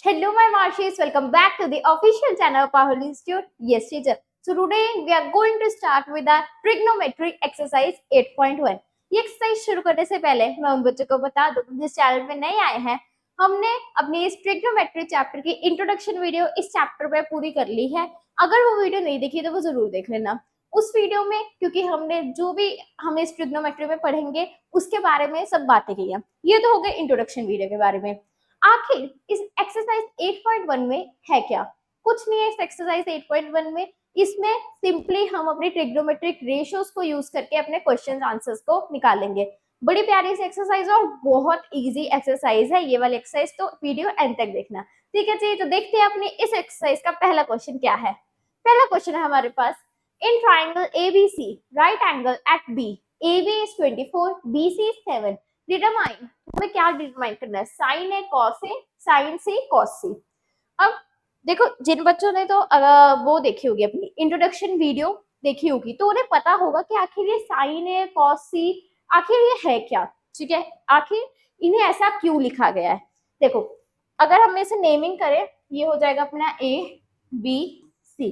Hello, my Marshis. Welcome back to the official channel of Pahul Institute. Yes, teacher. So today we are going to start with the trigonometry exercise 8.1. ये exercise शुरू करने से पहले मैं उन बच्चों को बता दूं जिस चैनल पे नए आए हैं, हमने अपनी इस ट्रिग्नोमेट्री चैप्टर की इंट्रोडक्शन वीडियो इस चैप्टर पे पूरी कर ली है। अगर वो वीडियो नहीं देखी तो वो जरूर देख लेना। उस वीडियो में क्योंकि हमने जो भी हम इस ट्रिग्नोमेट्री में पढ़ेंगे उसके बारे में सब बातें की हैं। ये तो हो गए इंट्रोडक्शन वीडियो के बारे में। आखिर इस एक्सरसाइज 8.1 में है क्या? कुछ नहीं है इस एक्सरसाइज 8.1 में। इसमें सिंपली हम अपनी ट्रिग्नोमेट्रिक रेशियोज को यूज करके अपने क्वेश्चन आंसर्स को निकालेंगे। बड़ी प्यारी सी एक्सरसाइज और बहुत इजी एक्सरसाइज है ये वाली एक्सरसाइज, तो वीडियो एंड तक देखना। ठीक है जी, तो देखते हैं अपनी इस एक्सरसाइज का पहला क्वेश्चन क्या है। पहला क्वेश्चन है हमारे पास, in triangle ABC right angle at B, AB is 24, BC is 7, determine, हमें क्या डिटरमाइन करना है, साइन है कॉस है, साइन से कॉस सी। अब देखो जिन बच्चों ने तो वो देखी होगी अपनी इंट्रोडक्शन वीडियो देखी होगी तो उन्हें पता होगा कि आखिर ये साइन है कॉस सी आखिर ये है क्या। ठीक है, आखिर इन्हें ऐसा क्यों लिखा गया है। देखो अगर हम इसे नेमिंग करें, ये हो जाएगा अपना ए बी सी।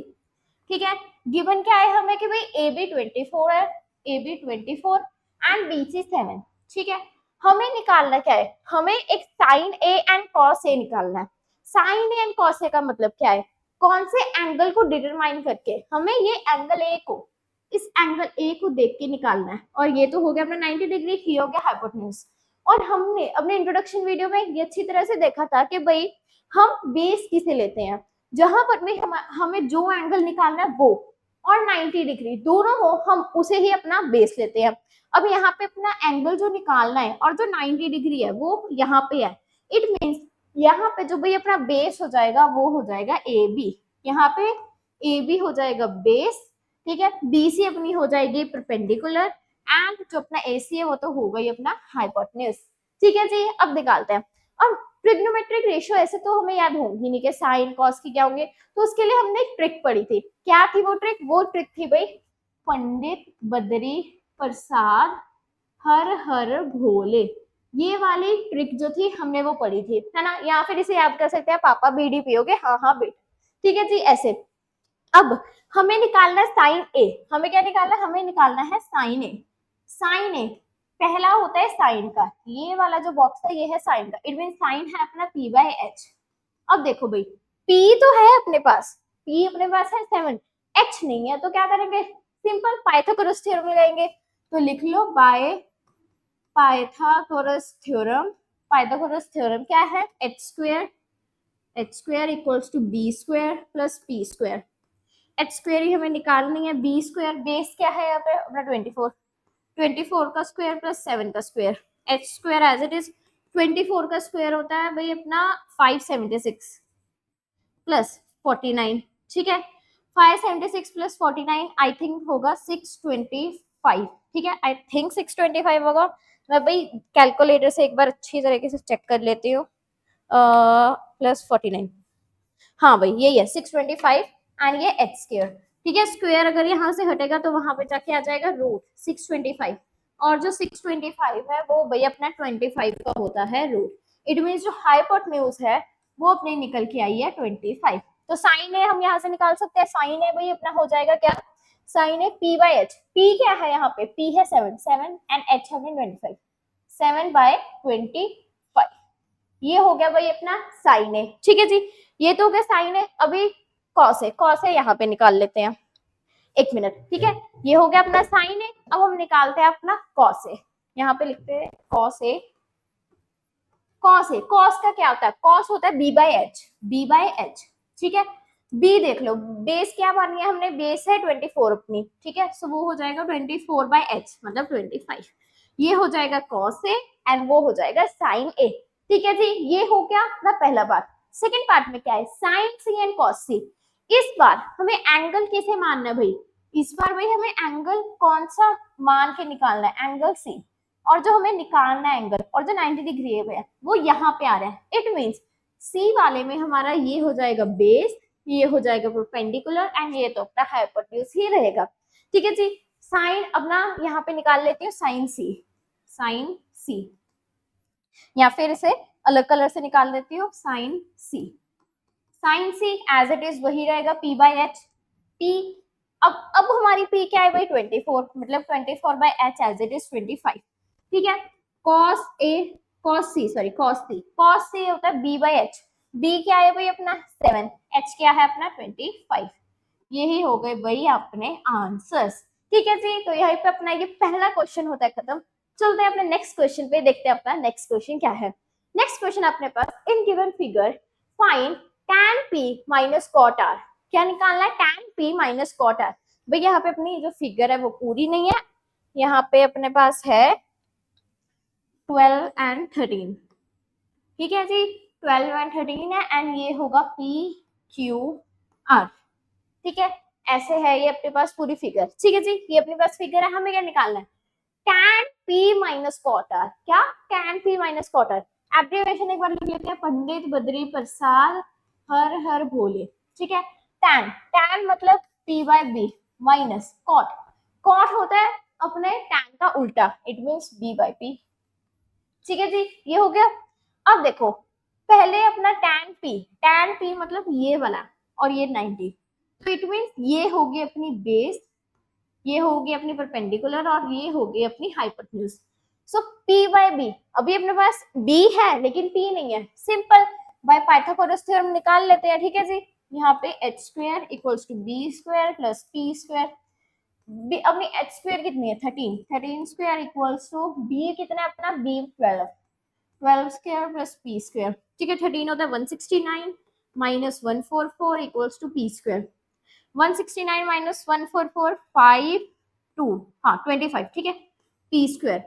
ठीक है, गिवन क्या है हमें कि भाई AB 24 है, AB 24 एंड BC 7। ठीक है, हमें निकालना क्या है, हमें एक sign A and cos A निकालना है। Sign A and cos A का मतलब क्या है, कौन से एंगल को डिटरमाइन करके हमें ये एंगल ए को, इस एंगल ए को देख के निकालना है। और ये तो हो गया अपना 90 डिग्री, ये हो गया हाइपोटेन्यूज। और हमने अपने इंट्रोडक्शन वीडियो में ये अच्छी तरह से देखा था कि भाई हम बेस किसे लेते हैं, जहां पर भी हमें जो एंगल निकालना है वो और 90 डिग्री दोनों हो, हम उसे ही अपना बेस लेते हैं। अब यहाँ पे अपना एंगल जो निकालना है और जो 90 डिग्री है वो यहाँ पे है। इट मीन्स यहाँ पे जो भाई अपना बेस हो जाएगा वो हो जाएगा ए बी। यहाँ पे ए बी हो जाएगा बेस। ठीक है, बी सी अपनी हो जाएगी परपेंडिकुलर एंड जो अपना ए सी है वो तो हो गई अपना हाइपोटेन्यूज। ठीक है जी, अब निकालते हैं। और ट्रिग्नोमेट्रिक रेशियो ऐसे तो हमें याद होंगी नहीं कि साइन कॉस की क्या होंगे, तो उसके लिए हमने एक ट्रिक पढ़ी थी। क्या थी वो ट्रिक? वो ट्रिक थी भाई पंडित बद्री प्रसाद हर हर भोले। ये वाली ट्रिक जो थी हमने वो पढ़ी थी, है ना। या फिर इसे याद कर सकते हैं, पापा बीड़ी पियोगे, हाँ हाँ बेटा। ठीक है जी, ऐसे। अब हमें निकालना है साइन ए। हमें क्या निकालना है, हमें निकालना है साइन ए। साइन ए पहला होता है साइन का, ये वाला जो बॉक्स है ये है साइन का। इट मीन साइन है अपना P बाय H। अब देखो भाई P तो है अपने पास, P अपने पास है 7, H नहीं है, तो क्या करेंगे, सिंपल पाइथागोरस थ्योरम लगाएंगे। तो लिख लो by Pythagoras theorem. Pythagoras theorem क्या है, H square equals to B square plus P square. H square ही हमें निकालनी है, बी स्क्वायर बेस क्या है यहाँ पे अपना 24, 24 का स्क्वायर प्लस 7 का square. H square as it is 24 का स्क्वायर होता है भाई अपना 576 प्लस 49। ठीक है, 576 प्लस 49 आई थिंक होगा 625। ठीक है, आई थिंक 625 होगा। मैं भाई कैलकुलेटर से एक बार अच्छी तरीके से चेक कर लेती हूँ। प्लस 49, हाँ भाई यही है 625 एंड ये एच स्क्वायर। ठीक है, स्क्वायर अगर यहाँ से हटेगा तो वहां पे जाके आ जाएगा रूट 625, और जो 625 है वो भाई अपना 25 का होता है रूट। इट मीन्स जो हाइपोटेन्यूज है वो अपनी निकल के आई है 25। तो साइन है हम यहाँ से निकाल सकते हैं, साइन है भाई अपना हो जाएगा क्या, साइन है P बाय H। P क्या है यहाँ पे, P है 7 एंड H है 25, 7 बाय 25। ये हो गया भाई अपना साइन है। ठीक है जी, ये तो हो गया साइन है। अभी कॉस है, कॉस है यहाँ पे निकाल लेते हैं, एक मिनट। ठीक है, ये हो गया अपना साइन है। अब हम निकालते हैं अपना कॉस है। यहाँ पे लिखते हैं कॉस है। कॉस है, कॉस का क्या होता है, कॉस होता है B by H, B by H। ठीक है, B देख लो, बेस क्या मान लिया हमने, बेस है 24 अपनी। ठीक है, सो वो हो जाएगा 24 बाय H मतलब 25। ये हो जाएगा कॉस ए एंड वो हो जाएगा साइन ए। ठीक है जी, ये हो गया अपना पहला पार्ट। सेकंड पार्ट में क्या है, साइन सी एंड कॉस सी। इस बार हमें एंगल कैसे मानना है भाई, इस बार भाई हमें एंगल कौन सा मान के निकालना है, एंगल सी। और जो हमें निकालना है एंगल और जो 90 डिग्री है वो यहाँ पे आ रहा है। इट मीन्स सी वाले में हमारा ये हो जाएगा बेस, ये हो जाएगा परपेंडिकुलर एंड ये तो अपना हाइपोटेन्यूज ही रहेगा। ठीक है जी, साइन अपना यहाँ पे निकाल लेती हूँ, साइन सी, साइन सी। या फिर इसे अलग कलर से निकाल देती हूँ, sine C. Sine C as it is वही रहेगा p बाई एच। p अब हमारी p क्या है भाई 24, मतलब 24 by H as it is 25। ठीक है, cos a cos c sorry cos c cos c होता है b बाई एच। b क्या है भाई अपना 7, h क्या है अपना 25। यही हो गए भाई अपने आंसर्स। ठीक है जी, तो यहीं पे अपना ये पहला क्वेश्चन होता है खत्म। चलते हैं अपने नेक्स्ट क्वेश्चन पे, देखते हैं अपना नेक्स्ट क्वेश्चन क्या है। नेक्स्ट क्वेश्चन अपने पास, in given figure find tan p minus cot r। क्या निकालना है, tan p minus cot r। भाई यहाँ पे अपनी जो फिगर है वो पूरी नहीं है, यहाँ पे अपने पास है 12 एंड 13। ठीक है जी, 12 एंड 13 है, एंड ये होगा p q r। ठीक है, ऐसे है ये अपने पास पूरी फिगर। ठीक है जी, ये अपने पास फिगर है, हमें क्या निकालना है, tan p minus cot r। क्या, tan p minus cot r। Abbreviation एक बार लिख लेते हैं, पंडित बद्री प्रसाद हर हर भोले। ठीक है, tan मतलब p बाय b माइनस cot होता है अपने tan का उल्टा, it means b by p। ठीक है जी, ये हो गया। अब देखो, पहले अपना tan p मतलब ये वाला, और ये 90, तो इट मींस ये होगी अपनी बेस, ये होगी अपनी परपेंडिकुलर, और ये होगी अपनी हाइपोटेन्यूज। सो p बाय b, अभी अपने पास b है लेकिन p नहीं है, सिंपल बाय पाइथागोरस थ्योरम निकाल लेते हैं। ठीक है जी, यहाँ पे h square equals to b square plus p square. अपनी h स्क्वायर कितनी है 13 स्क्वायर इक्वल्स टू b कितना है अपना b 12 square plus p square. ठीक है, 13 होता है 169 minus 144 equals to p square. 169 minus 144 5 2 हाँ 25। ठीक है, p स्क्वायर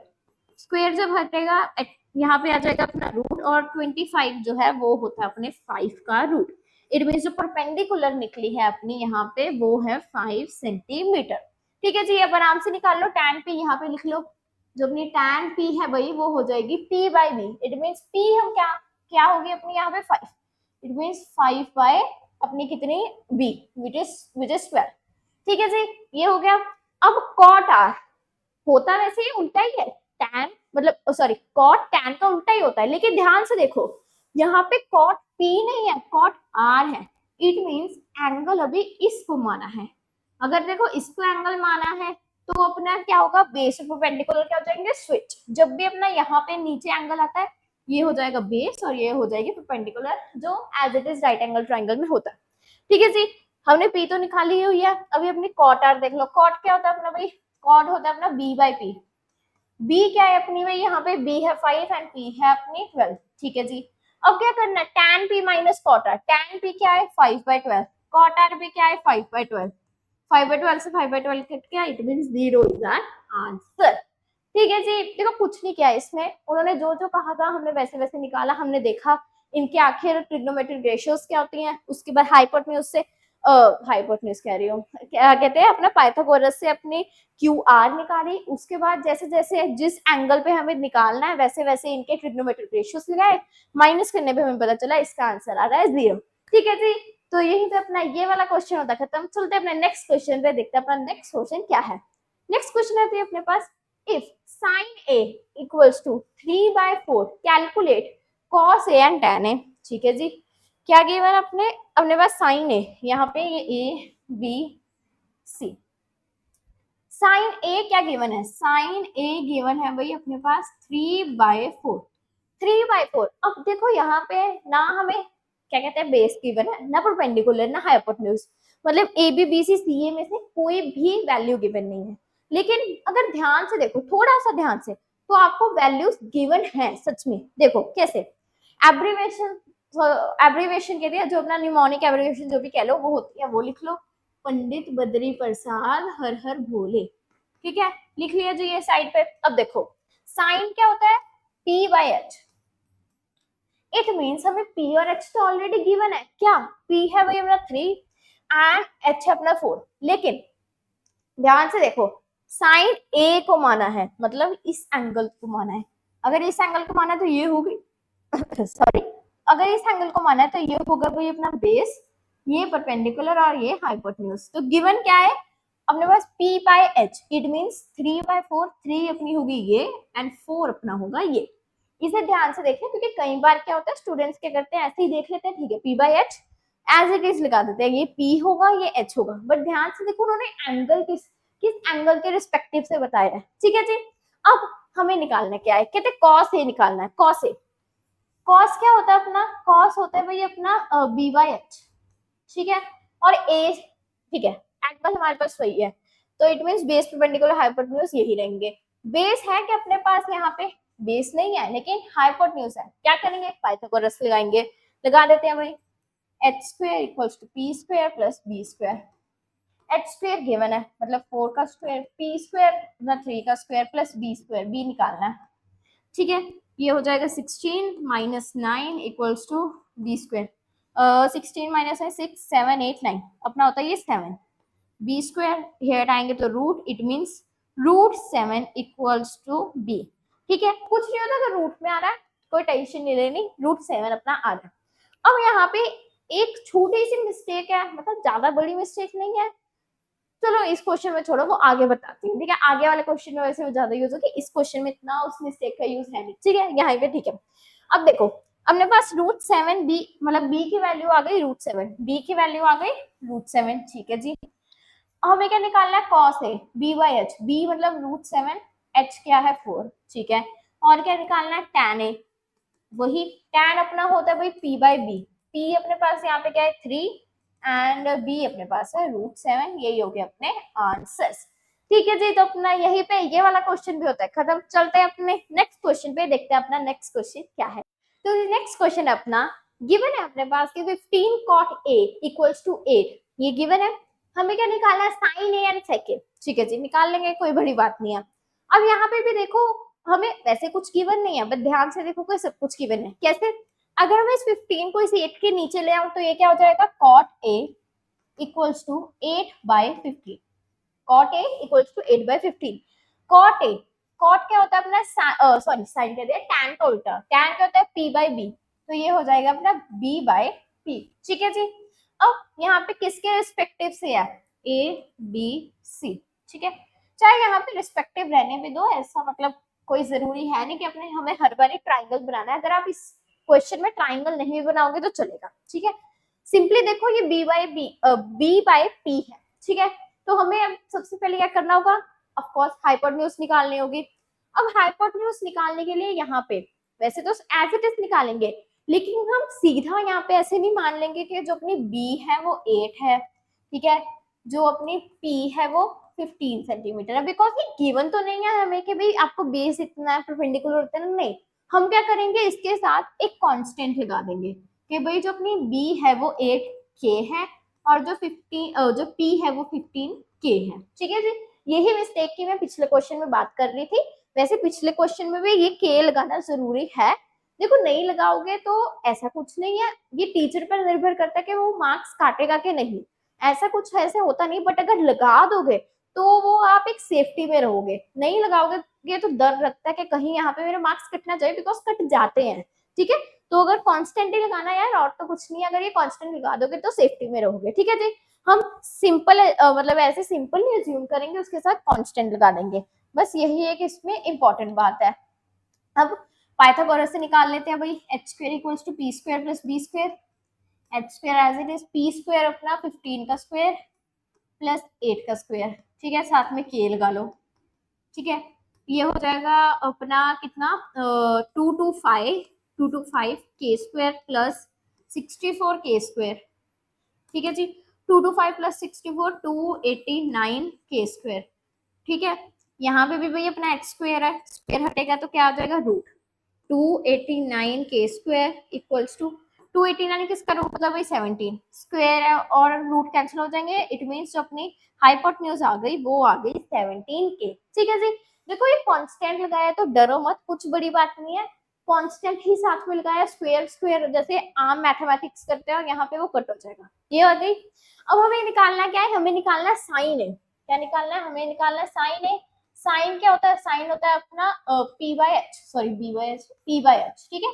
स्क्वायर जब हटेगा यहाँ पे आ जाएगा अपना रूट, और 25 जो है वो होता है अपने 5 का रूट। इट मीन जो परपेंडिकुलर निकली है अपनी यहाँ पे वो है 5 सेंटीमीटर। ठीक है जी, अब आराम से निकाल लो tan p, यहाँ पे लिख लो, जो अपनी tan p है भाई वो हो जाएगी p by b। It mean p हम क्या क्या होगी अपनी यहाँ पे 5, इट मीन 5 बाय अपनी कितनी b विच इज 12। ठीक है जी, ये हो गया। अब cot r होता वैसे ही उल्टा ही है, tan मतलब सॉरी cot tan का उल्टा ही होता है, लेकिन ध्यान से देखो यहाँ पे cot p नहीं है, cot r है। इट मींस एंगल अभी इसको माना है। अगर देखो इसको एंगल माना है तो अपना क्या होगा, बेस और परपेंडिकुलर क्या हो जाएंगे, स्विच। जब भी अपना यहाँ पे नीचे एंगल आता है ये हो जाएगा बेस और ये हो जाएगी परपेंडिकुलर, जो as it is right angle triangle में होता है। ठीक है जी, हमने p तो निकाली हुई है, अभी अपनी cot r देख लो। cot क्या होता है अपना भाई, cot होता है अपना b बाई p। b क्या है अपनी भाई, यहाँ पे b है 5 एंड p है अपनी 12। ठीक है जी, अब क्या करना है, tan p minus cot r। tan p क्या है 5 बाई 12, cot r भी क्या है 5 बाई 12। 5 बाई 12 से 5 बाई 12 कट गया, it means 0 is our answer. ठीक है जी, देखो कुछ नहीं किया इसमें, उन्होंने जो जो कहा था हमने वैसे वैसे निकाला। हमने देखा इनके आखिर ट्रिग्नोमेट्रिक रेशियोज क्या होती हैं, उसके बाद हाइपोटेन्यूज से हाइपोटेन्यूज कह रही हूँ, क्या कहते हैं अपना पाइथागोरस से अपनी क्यू आर निकाली। उसके बाद जैसे जैसे जिस एंगल पे हमें निकालना है वैसे वैसे इनके ट्रिग्नोमेट्रिक रेशियोज लगाए, माइनस करने पे हमें पता चला इसका आंसर आ रहा है 0। ठीक है जी, तो यही पे अपना ये वाला क्वेश्चन होता है खत्म। चलते अपने नेक्स्ट क्वेश्चन पे, देखते हैं अपना नेक्स्ट क्वेश्चन क्या है। नेक्स्ट क्वेश्चन आती है अपने पास, if sin a equals to 3/4 calculate cos a and tan a। ठीक है जी, क्या गिवन अपने अपने पास sin a, यहाँ पे ये a b c। sin a क्या गिवन है, sin a गिवन है भाई अपने पास 3/4। 3/4, अब देखो यहाँ पे ना हमें क्या कहते हैं बेस गिवन है, ना परपेंडिकुलर ना हाइपोटेन्यूज, मतलब ए बी बी सी सी ए में से कोई भी वैल्यू गिवन नहीं है। लेकिन अगर ध्यान से देखो, थोड़ा सा ध्यान से, तो आपको वैल्यूज गिवन है सच में। देखो कैसे, एब्रीवेशन एब्रीवेशन कहते हैं, जो अपना न्यूमोनिक एब्रीवेशन जो भी कह लो वो होती है, वो लिख लो, पंडित बद्री प्रसाद हर हर भोले। ठीक है, लिख लिया जी ये साइड पे। अब देखो साइन क्या होता है, p by H. It means हमें p और h तो ऑलरेडी गिवन है, क्या p है भाई अपना 3 एंड h है अपना 4। लेकिन ध्यान से देखो, साइन a को माना है, मतलब इस एंगल को माना है। अगर इस एंगल को माना है तो ये होगी सॉरी, अगर इस एंगल को माना है तो ये होगा भाई अपना बेस, ये परपेंडिकुलर और ये हाइपोटेन्यूज। तो गिवन क्या है अपने पास, p by h। It means 3/4, 3 अपनी होगी ये एंड 4 अपना होगा ये। इसे ध्यान से देखें, क्योंकि कई बार क्या होता है स्टूडेंट्स क्या करते हैं, ऐसे ही देख लेते हैं, ठीक है P by H as it is लगा देते हैं, ये पी होगा ये एच होगा, बट ध्यान से देखो उन्होंने एंगल किस किस एंगल के रिस्पेक्टिव से बताया है, ठीक है जी। अब हमें निकालना क्या है, कहते कॉस ए निकालना है, कॉस ए। कॉस क्या होता है अपना, कॉस होता है भाई अपना बी बाई एच, ठीक है, और ए, ठीक है, एंगल हमारे पास वही है, तो it means base perpendicular hypotenuse यही रहेंगे। बेस है कि अपने पास यहाँ पे बेस नहीं है लेकिन हाइपोटेन्यूज है, क्या करेंगे पाइथागोरस लगाएंगे, लगा देते हैं भाई, H square equals to P square plus B square. H square given है मतलब 4 का स्क्वायर, पी स्क्वायर मतलब 3 का square plus B square, B निकालना है, ठीक है। ये हो जाएगा 16 minus 9 equals to B square, 16 minus है 6 7 8 9 अपना होता है ये 7, बी स्क्वायर हेयर आएंगे तो root, it means root 7 equals to B, ठीक है। कुछ नहीं होता तो रूट में आ रहा है, कोई टेंशन नहीं लेनी, रूट 7 अपना आ रहा है। अब यहाँ पे एक छोटी सी मिस्टेक है, मतलब ज्यादा बड़ी मिस्टेक नहीं है, चलो इस क्वेश्चन में छोड़ो, वो आगे बताती हूँ, ठीक है। आगे वाले क्वेश्चन में वैसे वो ज्यादा यूज होगी, इस क्वेश्चन में इतना उस मिस्टेक का यूज है नहीं, ठीक है, यहाँ पे ठीक है। अब देखो अपने पास रूट 7 बी, मतलब बी की वैल्यू आ गई रूट 7, बी की वैल्यू आ गई रूट 7, ठीक है जी। हमें क्या निकालना है, cos A B by H, B मतलब रूट 7, एच क्या है 4, ठीक है। और क्या निकालना है, टैन ए, वही टैन अपना होता है भाई पी बाई बी, पी अपने पास यहाँ पे क्या है 3 एंड बी अपने पास है रूट 7, यही हो गया अपने आंसर्स, ठीक है जी। तो अपना यही पे ये वाला क्वेश्चन भी होता है खत्म। चलते हैं अपने नेक्स्ट क्वेश्चन पे, देखते हैं अपना नेक्स्ट क्वेश्चन क्या है। तो नेक्स्ट क्वेश्चन अपना गिवन है अपने पास कि 15 cot a इक्वल्स टू 8, ये गिवन है, हमें क्या निकालना है साइन ए एंड सेकेंड, ठीक है जी, निकाल लेंगे कोई बड़ी बात नहीं है। अब यहाँ पे भी देखो हमें वैसे कुछ गिवन नहीं है, बट ध्यान से देखो कि सब कुछ गिवन है, कैसे, अगर मैं इस 15 को इस 8 के नीचे ले आऊं तो ये क्या हो जाएगा, cot a equals to 8 by 15, cot a equals to 8 by 15, cot a, cot क्या होता है अपना, सॉरी साइन कह दिया, tan का उल्टा, tan क्या होता है p बाई b, तो ये हो जाएगा अपना b बाई p, ठीक है जी। अब यहाँ पे किसके रिस्पेक्टिव से है, a b c, ठीक है, चाहे यहाँ पे रिस्पेक्टिव रहने भी दो, ऐसा मतलब कोई जरूरी है नहीं कि अपने हमें हर बार ट्राइंगल बनाना है, अगर आप इस क्वेश्चन में ट्राइंगल नहीं भी बनाओगे तो चलेगा, ठीक है। सिंपली देखो ये b बाई p है, ठीक है, तो हमें अब सबसे पहले क्या करना होगा, ऑफ कोर्स हाइपोटेन्यूज निकालनी होगी। अब हाइपोटेन्यूज निकालने के लिए यहाँ पे वैसे तो एज इट इज निकालेंगे, लेकिन हम सीधा यहाँ पे ऐसे नहीं मान लेंगे कि जो अपनी b है वो 8 है, ठीक है, जो अपनी p है वो 15 सेंटीमीटर है, बिकॉज ये गिवन तो नहीं है हमें कि भाई आपको बेस इतना है परपेंडिकुलर इतना नहीं, हम क्या करेंगे इसके साथ एक कांस्टेंट लगा देंगे कि भाई जो अपनी b है वो 8 k है और जो 15 जो p है वो 15 k है, ठीक है जी। यही मिस्टेक की मैं पिछले क्वेश्चन में बात कर रही थी, वैसे पिछले क्वेश्चन में भी ये k लगाना जरूरी है, देखो नहीं लगाओगे तो ऐसा कुछ नहीं है, ये टीचर पर निर्भर करता है कि वो मार्क्स काटेगा कि नहीं, ऐसा कुछ ऐसे होता नहीं, बट अगर लगा दोगे तो वो आप एक सेफ्टी में रहोगे, नहीं लगाओगे ये तो डर लगता है कि कहीं यहाँ पे मेरे मार्क्स कटना चाहिए, बिकॉज कट जाते हैं, ठीक है। तो अगर कॉन्स्टेंट ही लगाना यार और तो कुछ नहीं, अगर ये कॉन्स्टेंट लगा दोगे तो सेफ्टी में रहोगे, ठीक है जी। हम सिंपल मतलब ऐसे सिंपल नहीं अज्यूम करेंगे, उसके साथ कॉन्स्टेंट लगा देंगे, बस यही एक इसमें इंपॉर्टेंट बात है। अब पाइथागोरस से निकाल लेते हैं भाई, H square equals to P square plus B square, H square as it is, P square अपना 15 का स्क्वायर प्लस 8 का स्क्वायर, ठीक है, साथ में के लगा लो, ठीक है। ये हो जाएगा अपना कितना 225 के स्क्वायर प्लस 64 के स्क्वायर, ठीक है जी, 225 प्लस 64 289 के स्क्वायर, ठीक है। यहाँ पे भी भाई अपना एक्स स्क्वायर है, स्क्वायर हटेगा तो क्या आ जाएगा रूट, 289 के स्क्वायर इक्वल्स टू 289 किसका रूट होता है भाई 17, स्क्वायर है और रूट कैंसिल हो जाएंगे, इट मींस जो अपनी हाइपोटेन्यूज आ गई वो आ गई 17 के, ठीक है जी। देखो ये कांस्टेंट लगाया तो डरो मत, कुछ बड़ी बात नहीं है, कांस्टेंट ही साथ में लगाया, स्क्वायर स्क्वायर जैसे आम मैथमेटिक्स करते हैं और यहाँ पे वो कट हो जाएगा, ये आ गई। अब हमें निकालना क्या है, हमें निकालना साइन है, क्या निकालना है, हमें निकालना है साइन है। साइन क्या होता है, साइन होता है अपना p by H, sorry b by H, p by H, ठीक है,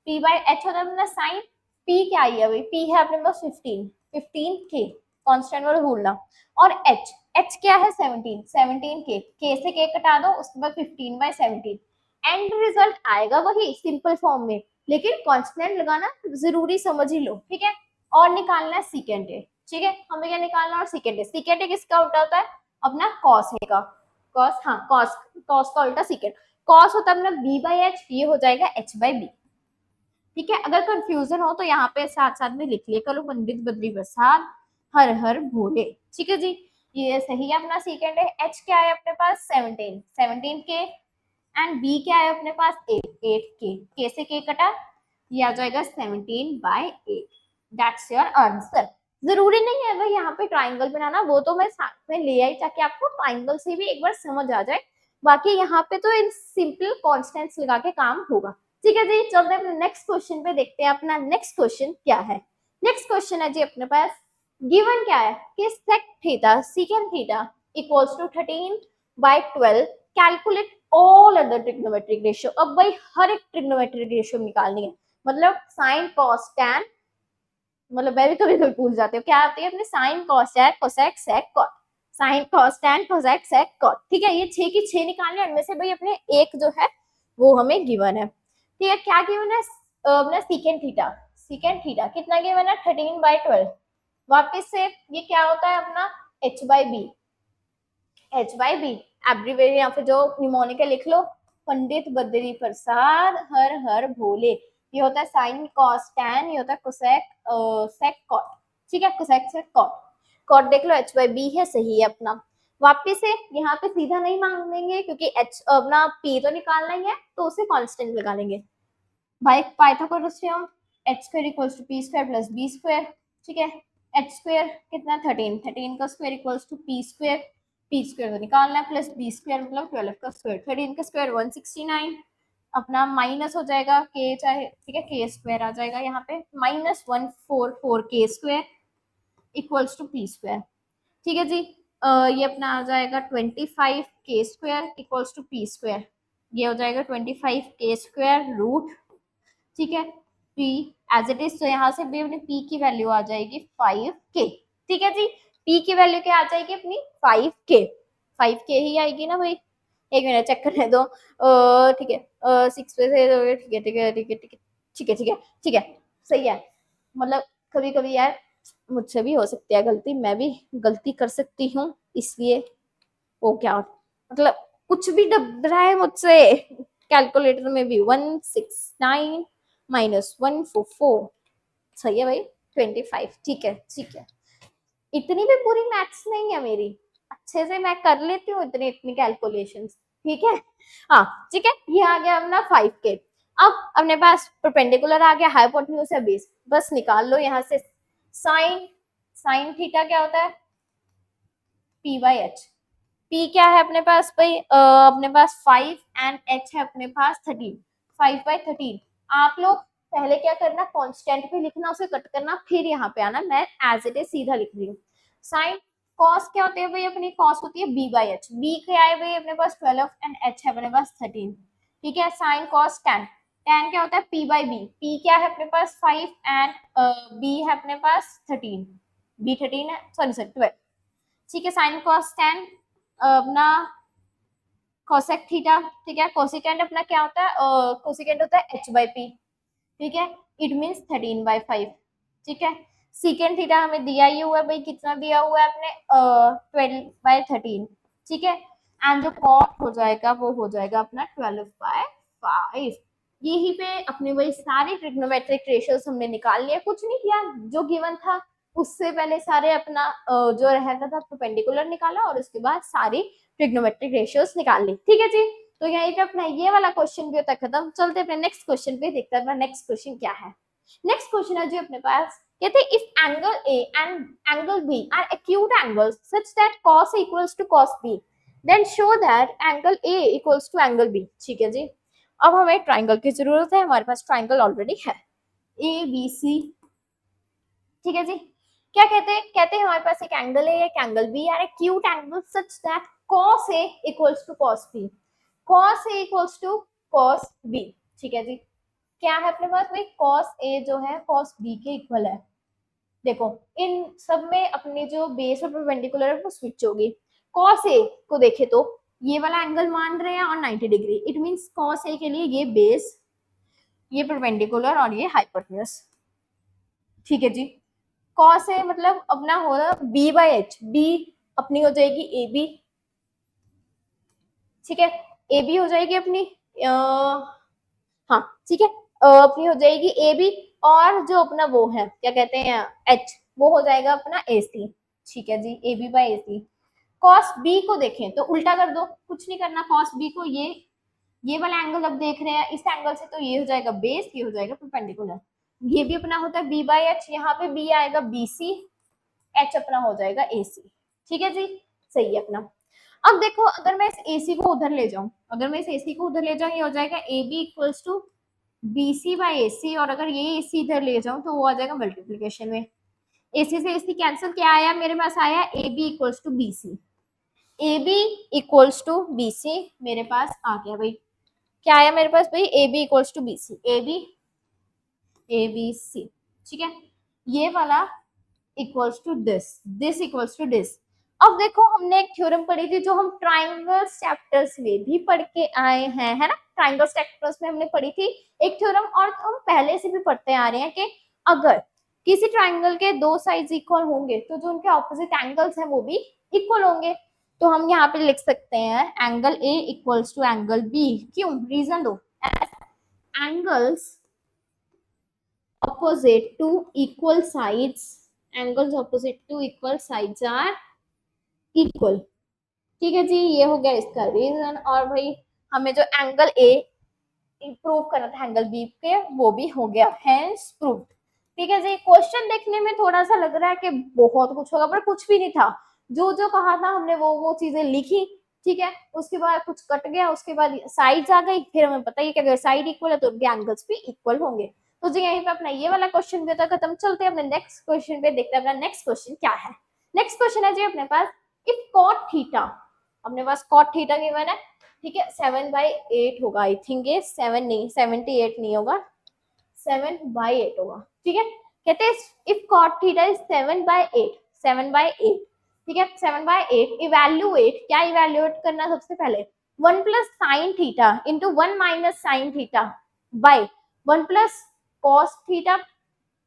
p बाई एच होता है अपना साइन, p क्या आई है भाई, p है अपने पास 15 k, कांस्टेंट वाला भूलना, और h क्या है 17 के, k से k कटा दो, उसके बाद 15 बाई 17, एंड रिजल्ट आएगा वही सिंपल फॉर्म में, लेकिन कांस्टेंट लगाना जरूरी समझ ही लो, ठीक है। और निकालना है सीकेंट ए, ठीक है, हमें क्या निकालना है, और सीकेंट ए, सीकेंट ए किसका उल्टा होता है, अपना कॉस ए का, कॉस, हाँ कॉस, कॉस का उल्टा सीकेंट, कॉस होता है अपना बी बाई एच, ये हो जाएगा एच बाई बी, ठीक है। अगर कंफ्यूजन हो तो यहाँ पे साथ साथ में लिख लिया करो, पंडित बद्री प्रसाद हर हर भोले, ठीक है जी। ये सही है अपना सीकेंड है। एच क्या है अपने पास 17, 17 के, एंड बी क्या है अपने पास 8, 8 के से के कटा, ये आ जाएगा 17/8, दैट्स योर आंसर। जरूरी नहीं है भाई यहाँ पे ट्राइंगल बनाना, वो तो मैं साथ में ले आई ताकि आपको ट्राइंगल से भी एक बार समझ आ जाए, बाकी यहाँ पे तो इन सिंपल कॉन्स्टेंट्स लगा के काम होगा, ठीक है जी। चलते हैं नेक्स्ट क्वेश्चन पे, देखते हैं अपना नेक्स्ट क्वेश्चन क्या है। नेक्स्ट क्वेश्चन है जी अपने पास, गिवन क्या है कि sec theta secant theta equals to 13/12, calculate all other trigonometric ratio. अब भाई हर एक ट्रिग्नोमेट्रिक रेशियो निकालनी है, मतलब साइन कॉस टैन, मतलब मैं भी कभी कभी भूल जाती हूँ क्या आती है अपने, sine cos tan cosec sec cot, sine cos tan cosec sec cot, ठीक है। ये 6 की 6 निकालने, इनमें से भाई अपने एक जो है वो हमें गिवन है, ठीक है। क्या गिवन है अपना सीकेंट थीटा, सीकेंट थीटा कितना गिवन है 13/12, वापिस से ये क्या होता है अपना h by B, h by B abbreviate, या फिर जो निमोनिक लिख लो, पंडित बद्री प्रसाद हर हर भोले, ये होता है साइन कॉस टैन, ये होता है कोसेक सेक कॉट, ठीक है, कोसेक सेक कॉट, कॉट देख लो h बाई बी है, सही है अपना। वापिस से यहाँ पे सीधा नहीं मांगेंगे क्योंकि h अपना p तो निकालना ही है, तो उसे कांस्टेंट लगा लेंगे, by Pythagoras theorem, h square equals to p square plus b square, ठीक है। h स्क्वायर कितना 13, 13 का square equals to p square, p square तो निकालना है, प्लस b स्क्वायर मतलब 12 का स्क्वायर, 13 का स्क्वायर 169, अपना माइनस हो जाएगा k, चाहे ठीक है k स्क्वायर आ जाएगा यहाँ पे, -144 k square equals to p square, ठीक है जी। ये अपना आ जाएगा 25 k square equals to p square, ये हो जाएगा 25 k स्क्वायर रूट, ठीक है, p एज इट इज, तो यहाँ से भी अपनी p की वैल्यू आ जाएगी 5k, ठीक है जी। p की वैल्यू क्या आ जाएगी अपनी 5k, 5k ही आएगी ना भाई, एक मिनट चेक करने दो, ठीक है 6 पे से, ठीक है ठीक है ठीक है ठीक है ठीक है ठीक है ठीक है, सही है। मतलब कभी कभी यार मुझसे भी हो सकती है गलती, मैं भी गलती कर सकती हूँ, इसलिए वो क्या मतलब कुछ भी डब रहा है मुझसे, कैलकुलेटर में भी 169 -144, सही है भाई 25, ठीक है ठीक है। इतनी भी पूरी मैथ्स नहीं है मेरी, अच्छे से मैं कर लेती हूँ इतनी इतनी कैलकुलेशन, ठीक है। हाँ ठीक है, ये आ गया अपना 5k। अब अपने पास परपेंडिकुलर आ गया, हाइपोटेन्यूज है बेस, बस निकाल लो यहाँ से, साइन, साइन थीटा क्या होता है p बाई एच, p क्या है अपने पास भाई, अपने पास 5 एंड h है अपने पास 13, 5/13। आप लोग पहले क्या करना, कांस्टेंट पे लिखना, उसे कट करना, फिर यहाँ पे आना, मैं एज इट इज सीधा लिख रही हूँ। साइन कॉस क्या होते हैं भाई, अपनी कॉस होती है b बाई एच, b क्या है भाई अपने पास 12 एंड h है अपने पास 13, ठीक है। साइन कॉस टैन, टैन क्या होता है p बाई बी, p क्या है अपने पास 5 एंड b है अपने पास 13, b 13 है, सॉरी सॉरी 12, ठीक है। साइन कॉस टैन अपना कोसेक थीटा, ठीक है। कोसिकेंट अपना क्या होता है, कोसिकेंट होता है h बाई पी, ठीक है, इट मीन्स 13/5, ठीक है। सीकेंट थीटा हमें दिया ही हुआ है भाई, कितना दिया हुआ है अपने 12/13, ठीक है। एंड जो कॉट हो जाएगा वो हो जाएगा अपना 12/5, यही पे अपने वही सारी ट्रिग्नोमेट्रिक रेशियोज हमने निकाल लिया, कुछ नहीं किया, जो गिवन था उससे पहले सारे अपना जो रहता था परपेंडिकुलर निकाला, और उसके बाद सारी ट्रिग्नोमेट्रिक रेशियोज निकाल ली, ठीक है जी। तो यहीं पे अपना ये वाला क्वेश्चन भी होता है खत्म। चलते अपने नेक्स्ट क्वेश्चन पे, देखते हैं नेक्स्ट क्वेश्चन क्या है। नेक्स्ट क्वेश्चन है जी अपने पास, कहते हैं if angle A and angle B are acute angles such that cos A equals to cos B, then show that angle A equals to angle B, ठीक है जी। अब हमें ट्राइंगल की जरूरत है, हमारे पास ट्राइंगल ऑलरेडी है ए बी सी, ठीक है जी। क्या कहते हैं हमारे पास एक एंगल है, एक angle B are acute angle such that cos A equals to cos B, cos A equals to cos B, ठीक है जी। क्या है अपने पास भाई, cos A जो है cos B के इक्वल है, देखो इन सब में अपनी जो बेस और परपेंडिकुलर है वो स्विच होगी। cos A को देखे तो ये वाला एंगल मान रहे हैं और 90 degree, it means cos A के लिए ये बेस, ये परपेंडिकुलर और ये हाइपोटेन्यूज। ठीक है जी। cos A मतलब अपना हो रहा b बाई एच, b अपनी हो जाएगी ए बी, ठीक है, ए बी हो जाएगी अपनी हाँ ठीक है, अपनी हो जाएगी ए बी, और जो अपना वो है क्या कहते हैं एच, वो हो जाएगा अपना ए सी। ठीक है जी, A B by A C. Cos B को देखें तो उल्टा कर दो, कुछ नहीं करना, कॉस बी को ये वाला एंगल अब देख रहे हैं इस एंगल से, तो ये हो जाएगा बेस, ये हो जाएगा परपेंडिकुलर, ये भी अपना होता है बी बाई एच, यहाँ पे बी आएगा बी सी, एच अपना हो जाएगा ए सी। ठीक है जी, सही है अपना। अब देखो अगर मैं इस AC को उधर ले जाऊं, अगर मैं इस AC को उधर ले जाऊं, ये हो जाएगा A B equals to B C by A C, और अगर ये AC इधर ले जाऊं तो वो आ जाएगा मल्टीप्लीकेशन में, AC से AC कैंसिल, क्या आया मेरे पास, आया A B equals to B C, A B equals to B C मेरे पास आ गया भाई, क्या आया मेरे पास भाई, A B equals to B C, A B C. ठीक है, ये वाला equals to this equals to this. अब देखो हमने एक थ्योरम पढ़ी थी जो हम ट्राइंगल चैप्टर्स में भी पढ़ के आए हैं, है ना, ट्राइंगल चैप्टर्स में हमने पढ़ी थी एक थ्योरम, और हम पहले से भी पढ़ते आ रहे हैं कि अगर किसी ट्राइंगल के दो साइड्स इक्वल होंगे तो जो उनके ऑपोजिट एंगल्स हैं वो भी इक्वल होंगे। तो हम यहाँ पे लिख सकते हैं angle A equals to angle B, क्यों, रीजन दो, angles opposite to equal sides, angles opposite to equal sides are equal। ठीक है जी, ये हो गया इसका रीजन, और भाई हमें जो एंगल ए प्रूव करना था एंगल बी के, वो भी हो गया, हैंस प्रूव्ड। ठीक है जी, क्वेश्चन देखने में थोड़ा सा लग रहा है कि बहुत कुछ होगा, पर कुछ भी नहीं था, जो जो कहा था हमने वो चीजें लिखी। ठीक है, उसके बाद कुछ कट गया, उसके बाद साइड्स आ गई, फिर हमें पता ही कि अगर साइड इक्वल है तो उनके एंगल्स भी इक्वल होंगे। तो जी यहीं पे अपना ये वाला क्वेश्चन भी होता है खत्म। चलते हैं अपने नेक्स्ट क्वेश्चन पे, देखते हैं अपना नेक्स्ट क्वेश्चन क्या है। नेक्स्ट क्वेश्चन है जी अपने पास, इफ कॉट थीटा, अपने पास कॉट थीटा गिवन है, ठीक है, 7/8 होगा, आई थिंक ये 7 नहीं, 78 नहीं होगा, 7/8 होगा। ठीक है, कहते हैं इफ कॉट थीटा इज 7/8, 7/8, ठीक है, 7/8 इवेल्युएट, क्या इवेल्युएट करना सबसे पहले, 1 plus sine theta into 1 minus sine theta by 1 plus cos theta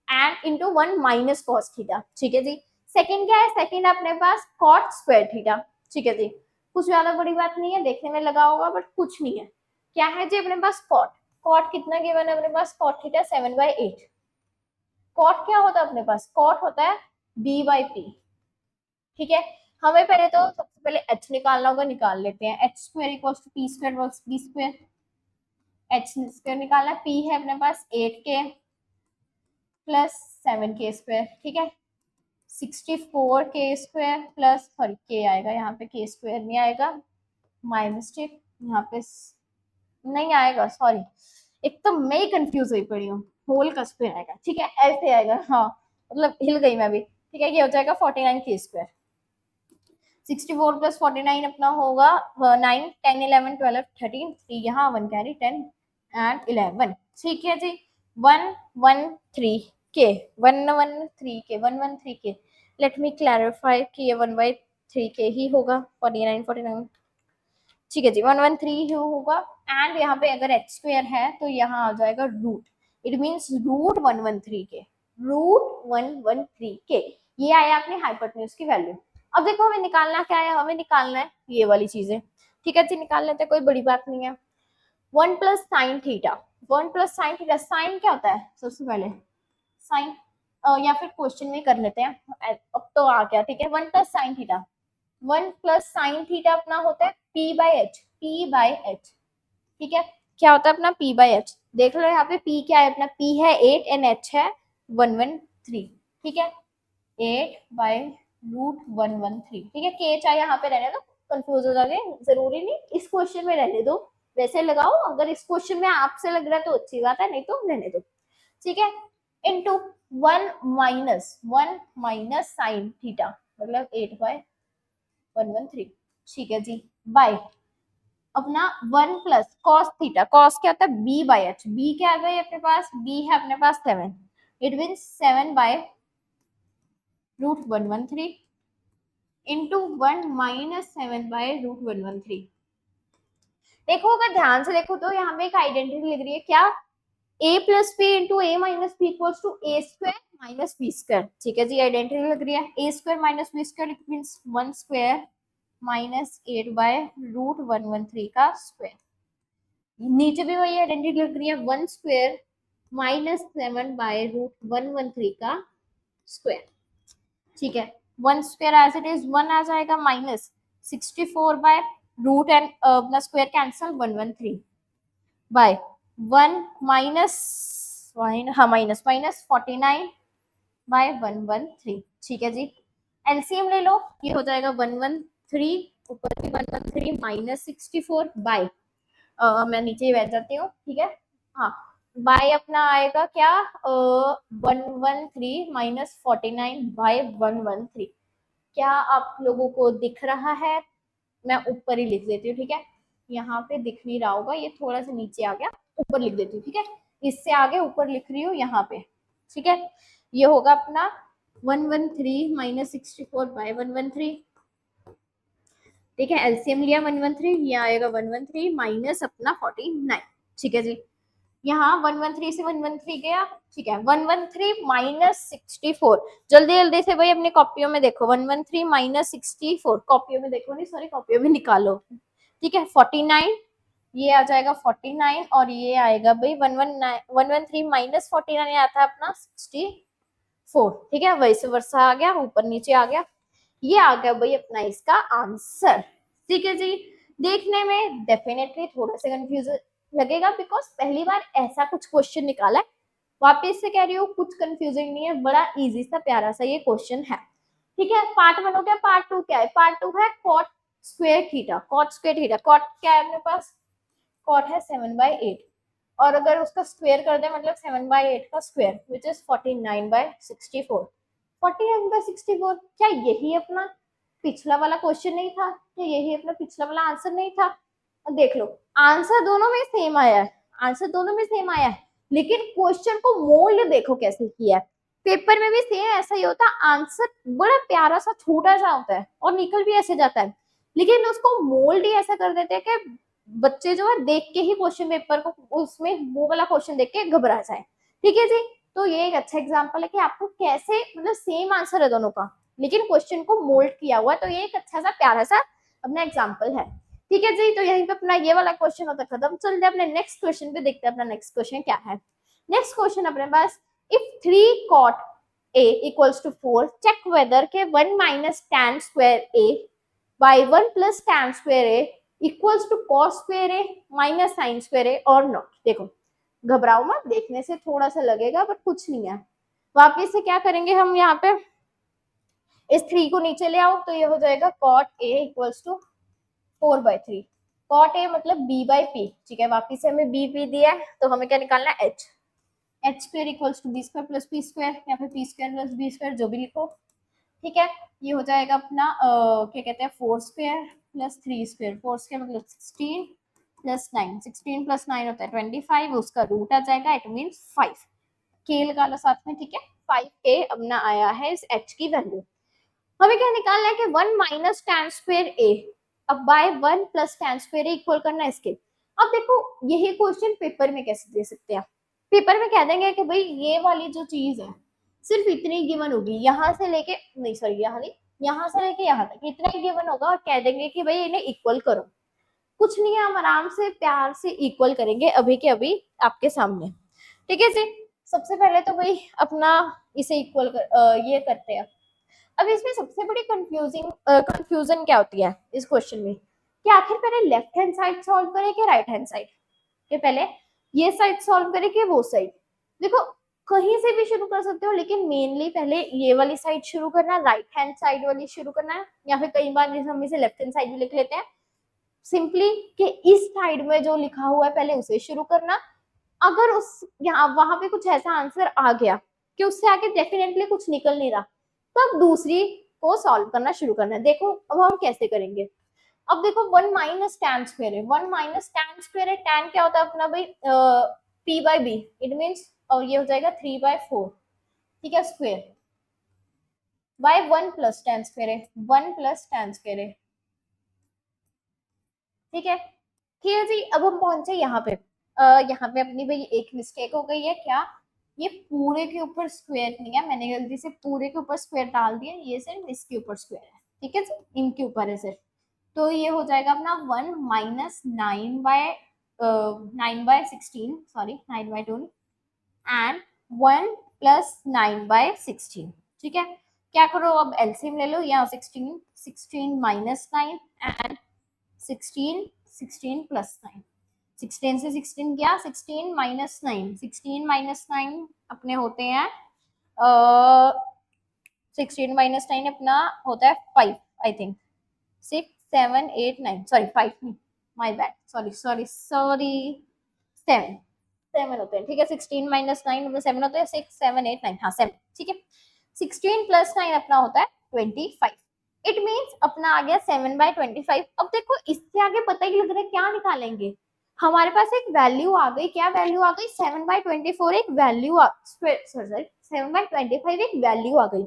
and into 1 minus cos theta. ठीक है जी, सेकंड क्या है, सेकंड अपने पास कॉट स्क्वायर थीटा। ठीक है जी, कुछ ज्यादा बड़ी बात नहीं है, देखने में लगा होगा बट कुछ नहीं है। क्या है जी अपने पास कॉट, कॉट कितना गिवन है अपने पास, कॉट थीटा 7/8। कॉट क्या होता है अपने पास, कॉट होता है बी बाई पी। ठीक है, हमें पहले तो सबसे पहले एच निकालना होगा, निकाल लेते हैं, H square equals to P square verse B square, H square निकालना, पी है अपने पास 8k प्लस 7k स्क्वायर, ठीक है, 64k स्क्वायर प्लस, सॉरी के आएगा यहाँ पे, के स्क्वायर नहीं आएगा, माई मिस्टेक, यहाँ पे नहीं आएगा, सॉरी, एक तो मैं ही कंफ्यूज हुई पड़ी हूँ, होल का स्क्वायर आएगा, ठीक है, ऐसे आएगा, हाँ मतलब हिल गई मैं भी। ठीक है, ये हो जाएगा 49k स्क्वायर, 64 प्लस 49 अपना होगा 9, 10, 11, 12, 13, 3 यहाँ 1 कैरी 10 एंड 11। ठीक है जी, 113k, 113k, 113k, let me clarify कि ये 1/3k ही होगा, 49, 49। ठीक है जी, 113 ही होगा, एंड यहाँ पे अगर एच स्क्वायर है तो यहाँ आ जाएगा root, it means root 113k, root 113k, ये आया अपने हाइपोटेन्यूज की वैल्यू। अब देखो हमें निकालना क्या है, हमें निकालना है ये वाली चीजें। ठीक है जी, निकाल लेते हैं, कोई बड़ी बात नहीं है। 1 plus sine theta, 1 plus sine theta, sine क्या होता है सबसे पहले, साइन या फिर क्वेश्चन में कर लेते हैं, अब तो आ गया। ठीक है, 1 plus sine theta, 1 plus sine theta अपना होता है P by H, P by H. ठीक है, क्या होता है अपना पी बाई एच, देख लो यहाँ पे पी क्या है अपना, पी है 8 एंड एच है 113। ठीक है, 8 बाई रूट 113। ठीक है, के चाहे यहाँ पे रहने दो, कंफ्यूज हो जाओगे, जरूरी नहीं इस क्वेश्चन में रहने दो, वैसे लगाओ, अगर इस क्वेश्चन में आपसे लग रहा है तो अच्छी बात है, नहीं तो रहने दो। ठीक है, इनटू 1 माइनस साइन थीटा, मतलब 8/113। ठीक है जी, बाय अपना 1 प्लस कॉस थीटा, कॉस क्या होता है बी बाई एच, बी क्या आ गई अपने पास, बी है अपने पास 7, इट मीन 7/√113 इंटू 1 माइनस 7/√113। देखो अगर ध्यान से देखो तो यहाँ पे एक आइडेंटिटी लिख रही है क्या, a plus P into A minus P equals to A square minus B square. ठीक है जी, आइडेंटिटी लग रही है A square minus B square it means 1 square minus 8 by root 113 का स्क्वायर। नीचे भी वही आइडेंटिटी लग रही है 1 स्क्वायर माइनस 7 बाय रूट 113 का स्क्वायर। ठीक है, 1 स्क्वायर एज इट इज 1 आ जाएगा माइनस 64 बाय रूट एंड अपना स्क्वायर कैंसल 113 बाय 1 माइनस हाँ माइनस माइनस 49 बाय 113। ठीक है जी, एलसीएम ले लो, ये हो जाएगा 113 ऊपर भी 113 माइनस 64 बाय मैं नीचे ही बैठ जाती हूँ। ठीक है, हाँ बाय अपना आएगा क्या 113 माइनस 49 बाय 113। क्या आप लोगों को दिख रहा है? मैं ऊपर ही लिख देती हूँ। ठीक है, यहाँ पे दिख नहीं रहा होगा, ये थोड़ा सा नीचे आ गया, ऊपर लिख देती हूँ। ठीक है, इससे आगे ऊपर लिख रही हूँ यहाँ पे। ठीक है, ये होगा अपना 113 माइनस 64 बाय 113। ठीक है, एलसीएम लिया 113, ये आएगा 113 माइनस अपना 49। ठीक है जी, यहाँ 113 से 113 गया। ठीक है, 113 माइनस 64, जल्दी जल्दी से भाई अपनी कॉपियों में देखो, 113 माइनस 64 कॉपियों में देखो, नहीं सॉरी कॉपियों में निकालो। ठीक है, 49 ये आ जाएगा 49 और ये आएगा भाई 113 माइनस 49 आता है अपना 64। ठीक है, वैसे वर्षा आ गया, ऊपर नीचे आ गया, ये आ गया भाई अपना इसका आंसर। ठीक है जी, देखने में डेफिनेटली थोड़ा सा कंफ्यूजन लगेगा बिकॉज पहली बार ऐसा कुछ क्वेश्चन निकाला है। वापिस से कह रही हूँ कुछ कंफ्यूजिंग नहीं है, बड़ा इजी सा प्यारा सा ये क्वेश्चन है। ठीक है, पार्ट 1 हो गया, पार्ट 2 क्या है? पार्ट 2 है cot square theta. Cot square theta, cot क्या है अपने पास? कॉट है 7/8 और अगर उसका स्क्वायर कर दे मतलब 7/8 का स्क्वायर विच इज 49/64। 49/64 क्या यही अपना पिछला वाला क्वेश्चन नहीं था? क्या यही अपना पिछला वाला आंसर नहीं था? और देख लो आंसर दोनों में सेम आया है, आंसर दोनों में सेम आया है, लेकिन क्वेश्चन को मोल्ड देखो कैसे किया है। पेपर में भी सेम ऐसा ही होता, आंसर बड़ा प्यारा सा छोटा सा होता है और निकल भी ऐसे जाता है, लेकिन उसको मोल्ड ही ऐसा कर देते हैं कि बच्चे जो है देख के ही क्वेश्चन पेपर को उसमें वो वाला क्वेश्चन देख के घबरा जाए। ठीक है जी, तो ये एक अच्छा एग्जांपल है कि आपको कैसे मतलब सेम आंसर है दोनों का लेकिन क्वेश्चन को मोल्ड किया हुआ है, तो ये एक अच्छा सा प्यारा सा अपना एग्जांपल है। ठीक है जी, तो यहीं पे अपना ये वाला क्वेश्चन होता खत्म। चलते अपने नेक्स्ट क्वेश्चन पे, देखते हैं अपना नेक्स्ट क्वेश्चन क्या है। नेक्स्ट क्वेश्चन अपने पास, if 3 cot a equals to 4 check whether के 1 minus tan square a by 1 plus tan square a equals to cos square a minus sin square a or not। देखो घबराओ मत, देखने से थोड़ा सा लगेगा बट कुछ नहीं है। वापिस से क्या करेंगे हम यहाँ पे, इस 3 को नीचे ले आओ तो ये हो जाएगा cot a equals to 4/3। cot a मतलब b by p। ठीक है, वापिस से हमें b p दिया है तो हमें क्या निकालना है h। H square equals to B square plus P square या फिर P square plus B square जो भी लिखो। ठीक है, ये हो जाएगा अपना क्या कहते हैं 4 स्क्वायर प्लस 3 स्क्वायर। 4 स्क्वायर मतलब 16 प्लस 9, 16 प्लस 9 होता है 25, उसका रूट आ जाएगा इट मीन्स 5 के लगा लो साथ में। ठीक है, 5 अपना आया है इस एच की वैल्यू। हमें क्या निकालना है कि 1 माइनस tan स्क्वायर ए अब बाय 1 प्लस tan स्क्वायर ए इक्वल करना है इसके। अब देखो यही क्वेश्चन पेपर में कैसे दे सकते हैं, पेपर में कह देंगे कि भाई ये वाली जो चीज है सिर्फ इतनी गिवन होगी, यहाँ से लेके नहीं सॉरी यहाँ नहीं, यहाँ से लेके यहाँ तक इतना ही गिवन होगा और कह देंगे कि भाई इन्हें इक्वल करो। कुछ नहीं है, हम आराम से प्यार से इक्वल करेंगे अभी के अभी आपके सामने। ठीक है जी, सबसे पहले तो भाई अपना इसे इक्वल ये करते हैं। अब इसमें सबसे बड़ी कंफ्यूजन क्या होती है इस क्वेश्चन में कि आखिर पहले लेफ्ट हैंड साइड सॉल्व करें कि राइट हैंड साइड, कि पहले ये साइड सॉल्व करें कि वो साइड। देखो कहीं से भी शुरू कर सकते हो लेकिन मेनली पहले ये वाली साइड शुरू करना, राइट हैंड साइड वाली शुरू करना है, या फिर कई बार जैसे हम इसे लेफ्ट हैंड साइड भी लिख लेते हैं सिंपली कि इस साइड में जो लिखा हुआ है पहले उसे शुरू करना। अगर उस यहाँ वहां पे कुछ ऐसा आंसर आ गया कि उससे आगे डेफिनेटली कुछ निकल नहीं रहा तो अब दूसरी को सॉल्व करना शुरू करना है। देखो अब हम कैसे करेंगे। अब देखो 1 माइनस टैन स्क्वायर है, 1 माइनस टैन स्क्वायर है, टैन क्या होता है अपना भाई p by B it means, और ये हो जाएगा 3/4। ठीक है, square by 1 plus tan square है, 1 प्लस टैन स्क्वायर है। ठीक है, ठीक है जी। अब हम पहुंचे यहाँ पे। यहाँ पे अपनी भाई एक मिस्टेक हो गई है, क्या? ये पूरे के ऊपर स्क्वायर नहीं है, मैंने गलती से पूरे के ऊपर स्क्वायर डाल दिया, ये सिर्फ इसके ऊपर स्क्वायर है, ठीक है जी, इनके ऊपर है सिर्फ। तो ये हो जाएगा अपना 1 - 9/16, सॉरी 9/2, एंड 1 + 9/16। ठीक है, क्या करो अब एलसीएम ले लो, यहाँ 16, 16 - 9 एंड 16, 16 + 9। 16 से 16 गया, 16 - 9, 16 - 9 अपने होते हैं 16 - 9 अपना होता है 5, आई थिंक 6, 7, 8, 9, सॉरी 5 नहीं, my bad, sorry sorry sorry, 7, 7 होते हैं, ठीक है। 16 - 9 अपने 7 होते हैं, 6, 7, 8, 9, हाँ 7, ठीक है। 16 + 9 अपना होता है 25। इट मीन्स अपना आ गया 7/25। अब देखो इससे आगे पता ही लग रहा है क्या निकालेंगे। हमारे पास एक वैल्यू आ गई, क्या वैल्यू आ गई? 7/24 एक वैल्यू सॉरी 7/25 एक वैल्यू आ गई।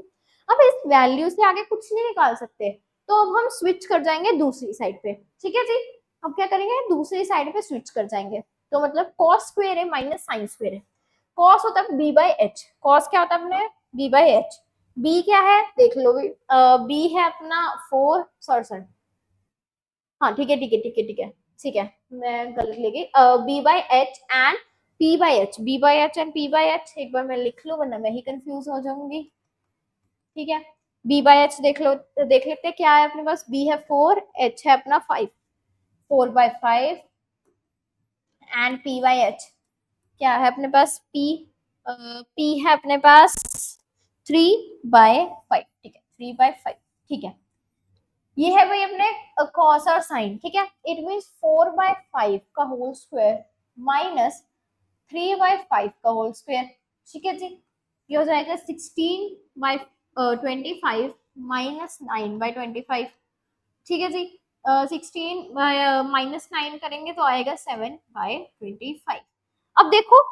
अब इस वैल्यू से आगे कुछ नहीं निकाल सकते, तो अब हम स्विच कर जाएंगे दूसरी साइड पे, ठीक है जी। अब क्या करेंगे, दूसरी साइड पे स्विच कर जाएंगे। तो मतलब कॉस स्क्वायर है माइनस साइन स्क्वायर है। कॉस होता है b/h, कॉस क्या होता है अपने b/h। b क्या है देख लो, b है अपना 4, सॉरी सॉरी, हाँ ठीक है ठीक है ठीक है ठीक है ठीक है, मैं गलत ले गई। b/h and p/h, b/h and p/h एक बार मैं लिख लूं वरना मैं ही कंफ्यूज हो जाऊंगी। ठीक है, b/h देख लो, देख लेते हैं क्या है अपने पास। b है 4, h है अपना 5, 4/5 एंड p/h क्या है अपने पास, p है अपने पास 3/5, ठीक है 3/5, ठीक है। ये है भाई अपने कॉस और साइन, ठीक है। इट मीन्स 4/5 का होल स्क्वायर माइनस 3/5 का होल स्क्वायर, ठीक है जी। ये हो जाएगा 16/25 माइनस 9/25, ठीक है जी। 16 -9 करेंगे तो आएगा 7/25। अब देखो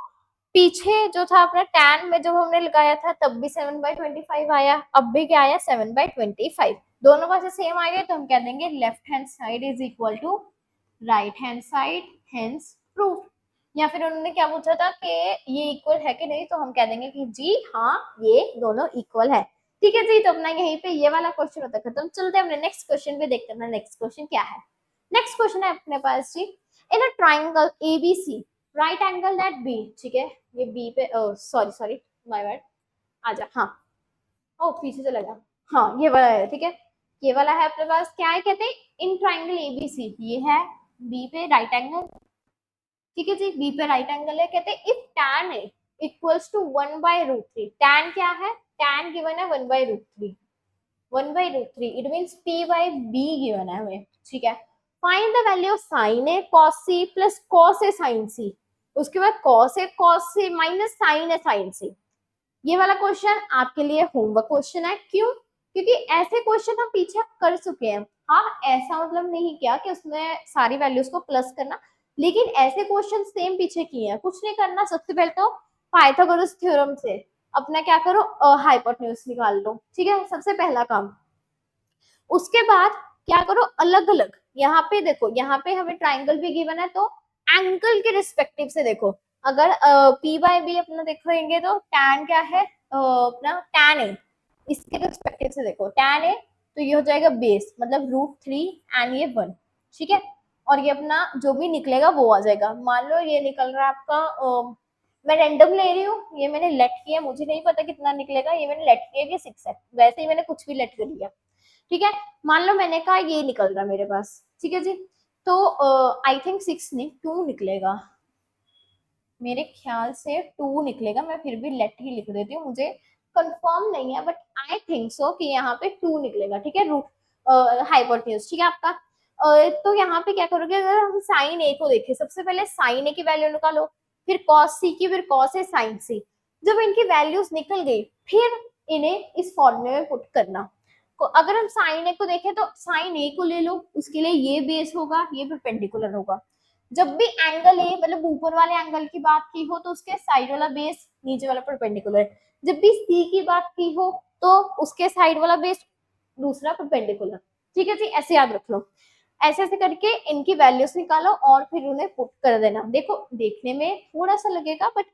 पीछे जो था अपना tan में जब हमने लगाया था तब भी 7/25 आया, अब भी क्या आया 7/25। दोनों पासे सेम आएगा तो हम कह देंगे left hand side is equal to right hand side, hence proof. या फिर उन्होंने क्या पूछा था कि ये इक्वल है कि नहीं, तो हम कह देंगे कि जी हाँ ये दोनों इक्वल है, ठीक है जी। तो अपना यहीं पे ये वाला क्वेश्चन होता है खत्म। चलते हैं अपने नेक्स्ट क्वेश्चन पे, देखते हैं नेक्स्ट क्वेश्चन क्या है। नेक्स्ट क्वेश्चन है अपने पास जी, in a triangle ABC right angle at B, ठीक है। ये बी पे, सॉरी सॉरी माय बैड, आजा, हाँ ओ पीछे चला गया, हाँ ये वाला है, ठीक है। ये वाला है अपने पास, क्या है कहते हैं इन ट्राइंगल एबीसी, ये है बी पे राइट एंगल, ठीक है जी। बी पे राइट एंगल है, कहते हैं इफ tan है इक्वल्स टू 1/√3, tan क्या है, tan गिवन है 1/√3, 1/√3 इट मींस p/b गिवन है हमें, ठीक है। Find the value of sin a cos c plus cos a sin c, उसके बाद cos a cos c minus sin a sin c। ये वाला क्वेश्चन आपके लिए होमवर्क क्वेश्चन है, क्यों? क्योंकि ऐसे क्वेश्चन हम पीछे कर चुके हैं। हाँ ऐसा मतलब नहीं किया कि उसमें सारी वैल्यूज को प्लस करना, लेकिन ऐसे क्वेश्चन सेम पीछे किए हैं। कुछ नहीं करना, सबसे पहले तो पाइथागोरस थ्योरम से अपना क्या करो, हाइपोटेन्यूज निकाल लो, ठीक है, सबसे पहला काम। उसके बाद क्या करो, अलग अलग, यहाँ पे देखो, यहाँ पे हमें ट्राइंगल भी गिवन है तो एंगल के रिस्पेक्टिव से देखो। अगर p/b अपना देखेंगे तो tan क्या है, अपना tan a, इसके रिस्पेक्टिव से देखो tan a, तो ये हो जाएगा बेस मतलब √3 एंड ये 1, ठीक है। और ये अपना जो भी निकलेगा वो आ जाएगा। मान लो ये निकल रहा है आपका, मैं रैंडम ले रही हूँ, ये मैंने लेट किया, मुझे नहीं पता कितना निकलेगा, ये मैंने लेट किया कि 6 है, वैसे ही मैंने कुछ भी लेट कर लिया, ठीक है। मान लो मैंने कहा ये निकल रहा मेरे पास, ठीक है जी। तो आई थिंक 6 नहीं 2 निकलेगा, मेरे ख्याल से 2 निकलेगा, मैं फिर भी लेट ही लिख देती हूँ, मुझे कंफर्म नहीं है बट आई थिंक सो कि यहाँ पे 2 निकलेगा, ठीक है। रूट हाइपोटेन्यूज, ठीक है आपका। तो यहाँ पे क्या करोगे, अगर हम साइन ए को देखें, सबसे पहले साइन ए की वैल्यू निकालो, फिर कॉस सी की, फिर कॉस ए साइन सी। जब इनकी वैल्यूज निकल गई फिर इन्हें इस फॉर्मूले में पुट करना। अगर हम साइन ए को देखें तो साइन ए को ले लो, उसके लिए ये बेस होगा, ये परपेंडिकुलर होगा। जब भी एंगल ए मतलब ऊपर वाले एंगल की बात की हो तो उसके साइड वाला बेस नीचे वाला परपेंडिकुलर, जब भी सी की बात की हो तो उसके साइड वाला बेस दूसरा परपेंडिकुलर, ठीक है जी, ऐसे याद रख लो। ऐसे ऐसे करके इनकी वैल्यूज निकालो और फिर उन्हें पुट कर देना। देखो देखने में थोड़ा सा लगेगा बट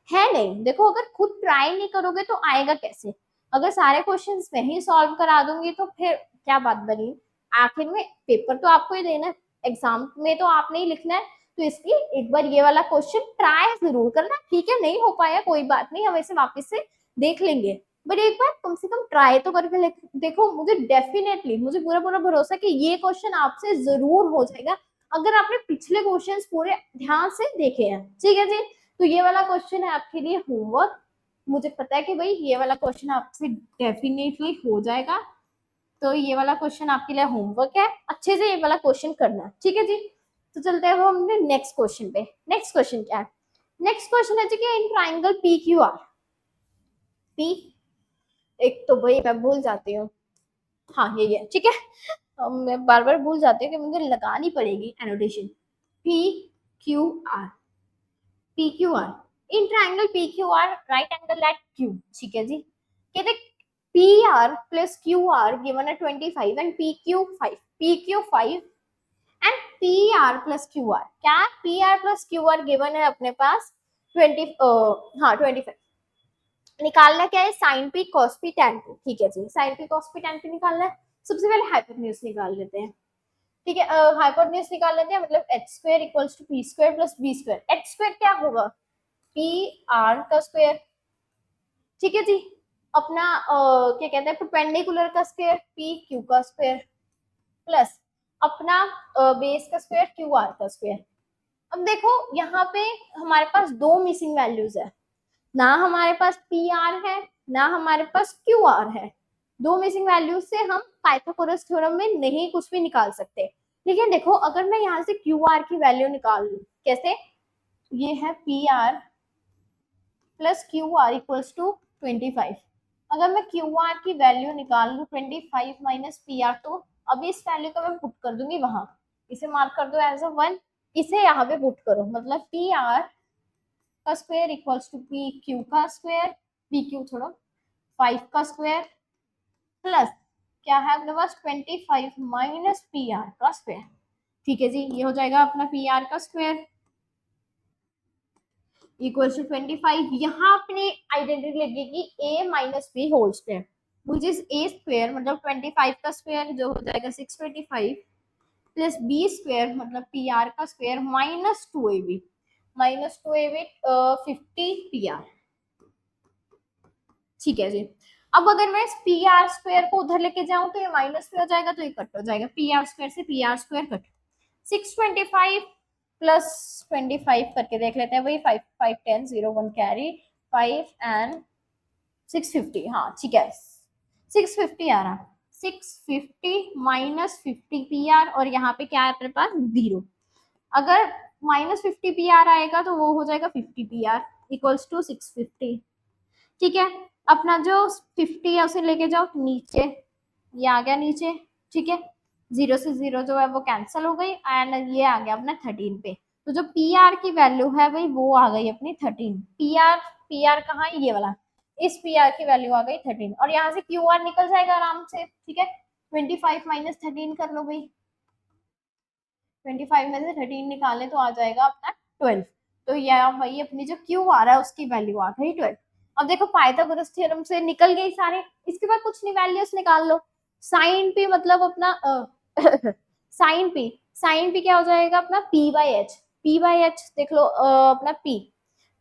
है नहीं। देखो अगर खुद ट्राई नहीं करोगे तो आएगा कैसे। अगर सारे क्वेश्चंस मैं ही सॉल्व करा दूंगी तो फिर क्या बात बनी। आखिर में पेपर तो आपको ही देना है, एग्जाम में तो आपने ही लिखना है। तो इसलिए एक बार ये वाला क्वेश्चन ट्राई जरूर करना। ठीक है नहीं हो पाया कोई बात नहीं, हम इसे वापस से देख लेंगे, बट एक बार कम से कम ट्राई तो करके देखो। मुझे डेफिनेटली मुझे पूरा पूरा भरोसा कि ये क्वेश्चन आपसे जरूर हो जाएगा अगर आपने पिछले क्वेश्चंस पूरे ध्यान से देखे हैं। ठीक है जी, तो ये वाला क्वेश्चन है आपके लिए होमवर्क। मुझे पता है कि भाई ये वाला क्वेश्चन आपसे डेफिनेटली हो जाएगा, तो ये वाला क्वेश्चन आपके लिए होमवर्क है, अच्छे से ये वाला क्वेश्चन करना। ठीक है जी, तो चलते हैं हम अपने नेक्स्ट क्वेश्चन पे। नेक्स्ट क्वेश्चन क्या है? नेक्स्ट क्वेश्चन है जी कि इन triangle P Q R. P, एक तो भाई मैं भूल जाती हूँ, हाँ यही है। ठीक है, मैं बार बार भूल जाती हूँ कि मुझे लगानी पड़ेगी annotation. P Q R, P Q R in triangle P Q R right angle at Q. ठीक है जी, कहते P R plus Q R given है 25 and P Q 5, P Q 5 and P R plus Q R. क्या P R plus Q R given है अपने पास 20, हाँ 25। निकालना क्या है? Sine P cos P tan P. ठीक है जी, sign P cos P tan P निकालना है। सबसे पहले हाइपोटेन्यूज निकाल लेते हैं। ठीक है, हाइपोटेन्यूज निकाल लेते हैं, मतलब H square equals to P square plus B square. H square क्या होगा? पी आर का स्क्वायर। ठीक है जी, अपना क्या कहते हैं परपेंडिकुलर का स्क्वायर पी क्यू का स्क्वायर प्लस अपना बेस का स्क्वायर क्यू आर का स्क्वायर। अब देखो यहाँ पे हमारे पास दो मिसिंग वैल्यूज है, ना हमारे पास पी आर है ना हमारे पास क्यू आर है। दो मिसिंग वैल्यूज से हम पाइथागोरस थ्योरम में नहीं कुछ भी निकाल सकते। लेकिन देखो अगर मैं यहाँ से क्यू आर की वैल्यू निकाल लूं, कैसे? ये है P R plus Q R equals to 25। अगर मैं क्यू आर की वैल्यू निकाल लूं 25 माइनस पी आर, तो अभी इस वैल्यू को मैं पुट कर दूंगी वहां, इसे मार्क कर दो एज अ 1, इसे यहाँ पे पुट करो, मतलब पी आर का square equals to P Q का स्क्वायर, पी क्यू छोड़ो 5 का स्क्वायर प्लस क्या है अपने पास 25 माइनस पी आर का स्क्वायर। ठीक है जी, ये हो जाएगा अपना पी आर का स्क्वायर इक्वल टू 25। यहाँ अपनी आइडेंटिटी लगेगी a minus B whole square which is a square, मतलब 25 का स्क्वायर जो हो जाएगा 625 प्लस बी स्क्वायर मतलब पी आर का square minus 2ab, minus 2ab 50 P R. ठीक है जी, अब अगर मैं इस पी आर स्क्वायर को उधर लेके जाऊं तो ये माइनस में हो जाएगा, तो ये कट हो जाएगा, पी आर स्क्वायर से P R square cut. 625 plus 25 करके देख लेते हैं भाई, 5 5 10 0 1 कैरी 5 एंड 650, हाँ ठीक है 650 आ रहा, 650 माइनस 50 पी आर और यहाँ पे क्या है अपने पास 0। अगर माइनस 50 पी आर आएगा तो वो हो जाएगा 50 पी आर इक्वल्स टू 650। ठीक है, अपना जो 50 है उसे लेके जाओ नीचे, ये आ गया नीचे। ठीक है, 0 से 0 जो है वो कैंसिल हो गई एंड ये आ गया अपना 13 पे। तो जो पी आर की वैल्यू है भाई वो आ गई अपनी 13। पी आर कहाँ है? ये वाला, इस पी आर की वैल्यू आ गई 13 और यहाँ से क्यू आर निकल जाएगा आराम से। ठीक है, 25 माइनस 13 कर लो भाई, 25 में से 13 निकालें तो आ जाएगा अपना 12। तो यह भाई अपनी जो क्यू आ रहा है उसकी वैल्यू आ गई 12। अब देखो पाइथागोरस थ्योरम से निकल गई सारे, इसके बाद कुछ नहीं वैल्यूज निकाल लो। साइन पी मतलब अपना साइन पी, साइन पी क्या हो जाएगा अपना P by H. P by H देख लो अपना पी,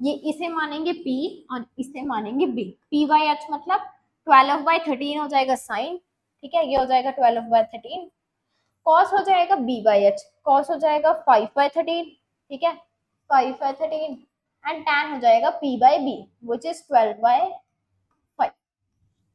ये इसे मानेंगे पी और इसे मानेंगे बी। पी बाई एच मतलब 12/13 हो जाएगा साइन। ठीक है, ये हो जाएगा 12/13। कॉस हो जाएगा बी बाई एच, कॉस हो जाएगा 5/13। ठीक है, 5/13 एंड टैन हो जाएगा P by B which is 12/5।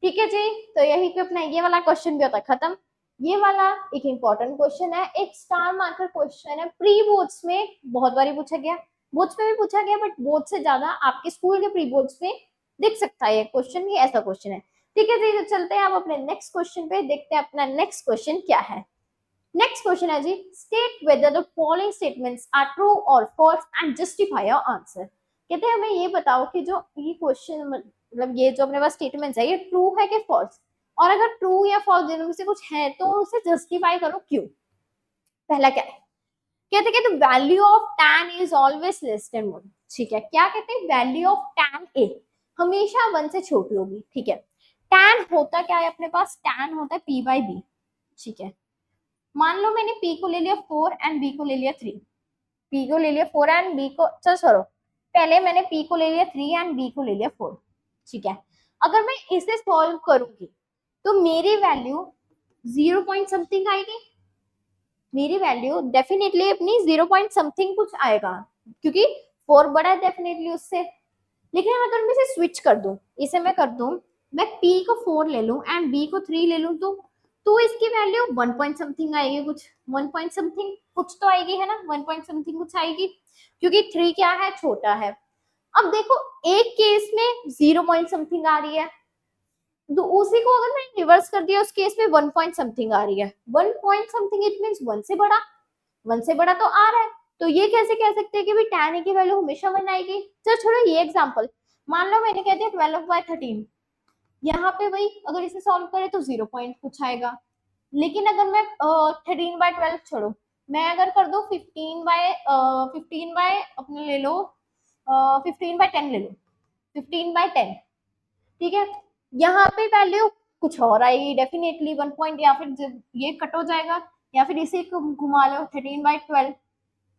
ठीक है जी, तो यही पे अपना ये वाला क्वेश्चन भी होता है खत्म। ये वाला एक इंपॉर्टेंट क्वेश्चन है, एक स्टार मार्कर क्वेश्चन है, प्री बोर्ड्स में बहुत बार पूछा गया, बोर्ड्स में भी पूछा गया, बट बोर्ड से ज्यादा आपके स्कूल के प्री बोर्ड्स में दिख सकता है ये क्वेश्चन, ये ऐसा क्वेश्चन है। ठीक है जी, तो चलते हैं आप अपने नेक्स्ट क्वेश्चन पे, देखते हैं अपना नेक्स्ट क्वेश्चन क्या है। नेक्स्ट क्वेश्चन है जी, state whether the following statements are true और false and justify your answer. कहते हैं हमें ये बताओ कि जो ये क्वेश्चन मतलब ये जो अपने पास स्टेटमेंट्स है ये ट्रू है कि फॉल्स, और अगर ट्रू या फॉल्स दोनों में से कुछ है तो उसे जस्टिफाई करो क्यों। पहला क्या है, कहते कहते value of tan is always less than 1। ठीक है, क्या कहते हैं, वैल्यू ऑफ tan a हमेशा 1 से छोटी होगी। ठीक है, tan होता क्या है अपने पास, tan होता है p बाई बी। ठीक है, मान लो मैंने p को ले लिया 4 एंड b को ले लिया 3, p को ले लिया 4 एंड b को, चल छोड़ो, पहले मैंने p को ले लिया 3 एंड b को ले लिया 4। ठीक है, अगर मैं इसे सॉल्व करूंगी तो मेरी वैल्यू 0 पॉइंट समथिंग आएगी, मेरी वैल्यू डेफिनेटली अपनी 0 पॉइंट समथिंग कुछ आएगा, क्योंकि 4 बड़ा है डेफिनेटली उससे। लेकिन अगर मैं इसे स्विच कर दूं, इसे मैं कर दूं, मैं p को 4 ले लूं एंड b को 3 ले लूं, तो इसकी वैल्यू 1 पॉइंट समथिंग आएगी, कुछ 1 पॉइंट समथिंग कुछ तो आएगी, है ना, 1 पॉइंट समथिंग कुछ आएगी, क्योंकि 3 क्या है, छोटा है। अब देखो एक केस में 0 पॉइंट समथिंग आ रही है, तो उसी को अगर मैंने रिवर्स कर दिया उस केस में 1 पॉइंट समथिंग आ रही है, 1 पॉइंट समथिंग इट मींस 1 से बड़ा, 1 से बड़ा तो आ रहा है। तो ये कैसे कह सकते हैं कि भाई tan a की वैल्यू हमेशा 1 आएगी। चलो छोड़ो ये एग्जांपल, मान लो मैंने कह दिया 12/13, यहाँ पे भाई अगर इसे सॉल्व करें तो 0 पॉइंट कुछ आएगा। लेकिन अगर मैं 13/12 छोड़ो, मैं अगर कर दो 15/15 अपने ले लो, 15/10 ले लो, 15/10। ठीक है, यहाँ पे वैल्यू कुछ और आएगी डेफिनेटली 1 पॉइंट, या फिर ये कट हो जाएगा, या फिर इसे घुमा लो 13/12,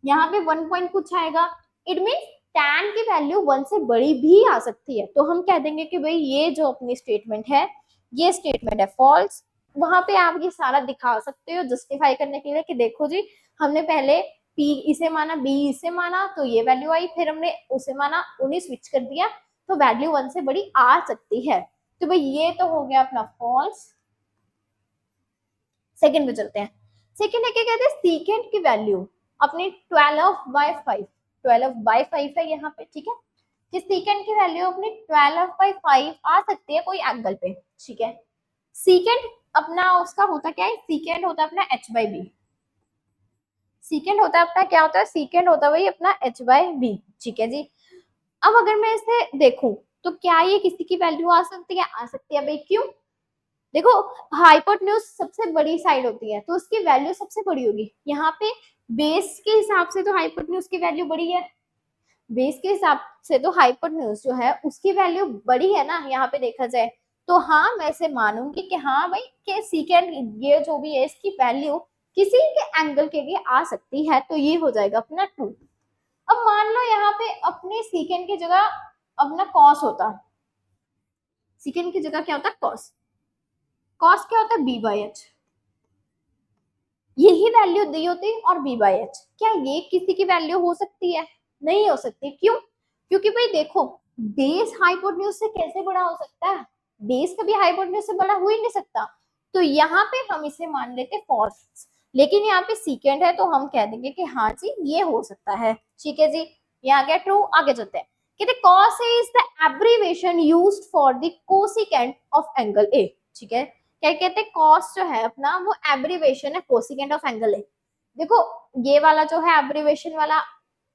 यहाँ पे 1 पॉइंट कुछ आएगा। इट मीन tan की वैल्यू 1 से बड़ी भी आ सकती है, तो हम कह देंगे कि भाई ये जो अपनी स्टेटमेंट है, ये स्टेटमेंट है फॉल्स। वहां पे आप ये सारा दिखा सकते हो जस्टिफाई करने के लिए कि देखो जी, हमने पहले p इसे माना, b इसे माना, तो ये वैल्यू आई, फिर हमने उसे माना, उन्हें स्विच कर दिया, तो वैल्यू 1 से बड़ी आ सकती है। तो भाई ये तो हो गया अपना फॉल्स। सेकंड पे चलते हैं। सेकंड है क्या कहते हैं, सीकेंड की वैल्यू अपनी 12/5, 12/5 है यहाँ पे। ठीक है, कि सीकेंड की वैल्यू अपनी 12/5 आ सकती है कोई एंगल पे। ठीक है, सीकेंड अपना उसका होता क्या है, सीकेंड होता है अपना h बाई बी, सीकेंड होता है अपना क्या होता है, सीकेंड होता है भाई अपना h बाई बी। ठीक है जी, अब अगर मैं इसे देखूं तो क्या ये किसी की वैल्यू आ सकती है, आ सकती है भाई, क्यों, देखो हाइपोटेन्यूज सबसे बड़ी साइड होती है तो उसकी वैल्यू सबसे बड़ी होगी। यहाँ पे बेस के हिसाब से तो हाइपोटेन्यूज की वैल्यू बड़ी है, बेस के हिसाब से तो हाइपोटेन्यूज जो है उसकी वैल्यू बड़ी है ना, यहाँ पे देखा जाए तो हाँ मैं इसे मानूंगी कि हाँ भाई के सीकेंड ये जो भी है इसकी वैल्यू किसी के एंगल के लिए आ सकती है, तो ये हो जाएगा अपना 2। अब मान लो यहाँ पे अपने सीकेंड की जगह अपना कॉस होता, सीकेंड की जगह क्या होता है, कॉस, कॉस क्या होता है, बी बाई एच, यही वैल्यू दी होती और बी बाई एच, क्या ये किसी की वैल्यू हो सकती है, नहीं हो सकती, क्यों, क्योंकि भाई देखो बेस हाइपोटेन्यूज से कैसे बड़ा हो सकता है, बेस कभी हाइपोटेन्यूज से बड़ा हो ही नहीं सकता, तो यहाँ पे हम इसे मान लेते फॉल्स। लेकिन यहाँ पे सीकेंड है तो हम कह देंगे कि हाँ जी ये हो सकता है। ठीक है जी, ये आ गया ट्रू। आगे चलते हैं, कहते cos A is the abbreviation used for the cosecant of angle A। ठीक है, क्या कहते हैं, कॉस जो है अपना वो एब्रीवेशन है कोसिकेंट ऑफ एंगल है। देखो ये वाला जो है एब्रीवेशन वाला,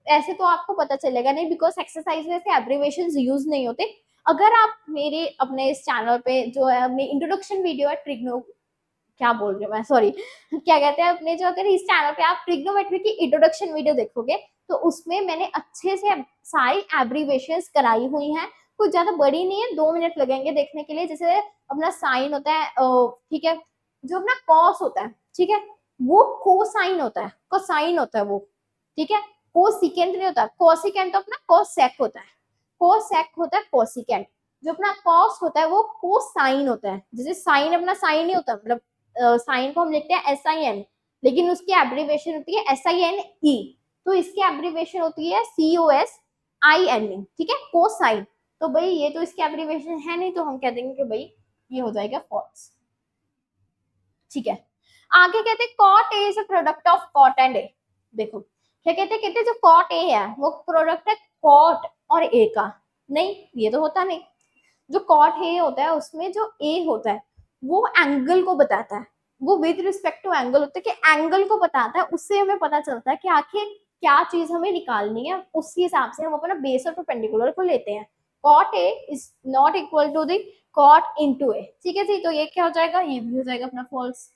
ऐसे तो आपको पता चलेगा नहीं बिकॉज एक्सरसाइज में से एब्रीवेशन यूज नहीं होते। अगर आप मेरे अपने इस चैनल पे जो है अपनी इंट्रोडक्शन वीडियो है ट्रिग्नो, क्या बोल रही हूँ मैं, सॉरी, क्या कहते हैं अपने जो, अगर इस चैनल पे आप ट्रिग्नोमेट्री की इंट्रोडक्शन वीडियो देखोगे तो उसमें मैंने अच्छे से सारी एब्रीवेशंस कराई हुई हैं, कुछ ज्यादा बड़ी नहीं है, 2 मिनट लगेंगे देखने के लिए। जैसे अपना साइन होता है, ठीक है, जो अपना कॉस होता है, ठीक है, वो कोसाइन होता है, कोसाइन होता है वो, ठीक है, कोसिकेंट नहीं होता, कोसिकेंट तो अपना कोसेक होता है, कोसेक होता है कोसिकेंट, जो अपना कॉस होता है वो कोसाइन होता है। जैसे साइन अपना साइन ही होता है, मतलब साइन को हम लिखते हैं SIN, लेकिन उसकी एब्रीवेशन होती है SINE, तो इसकी एब्रीवेशन होती है COSINE। ठीक है, कोसाइन, तो भाई ये तो इसकी एब्रीवेशन है नहीं, तो हम कह देंगे कि भाई ये हो जाएगा फॉल्स। ठीक है, आगे कहते हैं cot A is a product of cot and A. देखो क्या कहते हैं जो कॉट ए है वो प्रोडक्ट है कॉट और ए का, नहीं ये तो होता नहीं। जो कॉट ए होता है उसमें जो ए होता है वो एंगल को बताता है, वो विद रिस्पेक्ट टू एंगल होता है, कि एंगल को बताता है, उससे हमें पता चलता है कि आखिर क्या चीज हमें निकालनी है, उसी हिसाब से हम अपना बेस और परपेंडिकुलर को लेते हैं। Cot A is not equal to the cot into A. ठीक है जी, तो ये क्या हो जाएगा, ये भी हो जाएगा अपना फॉल्स।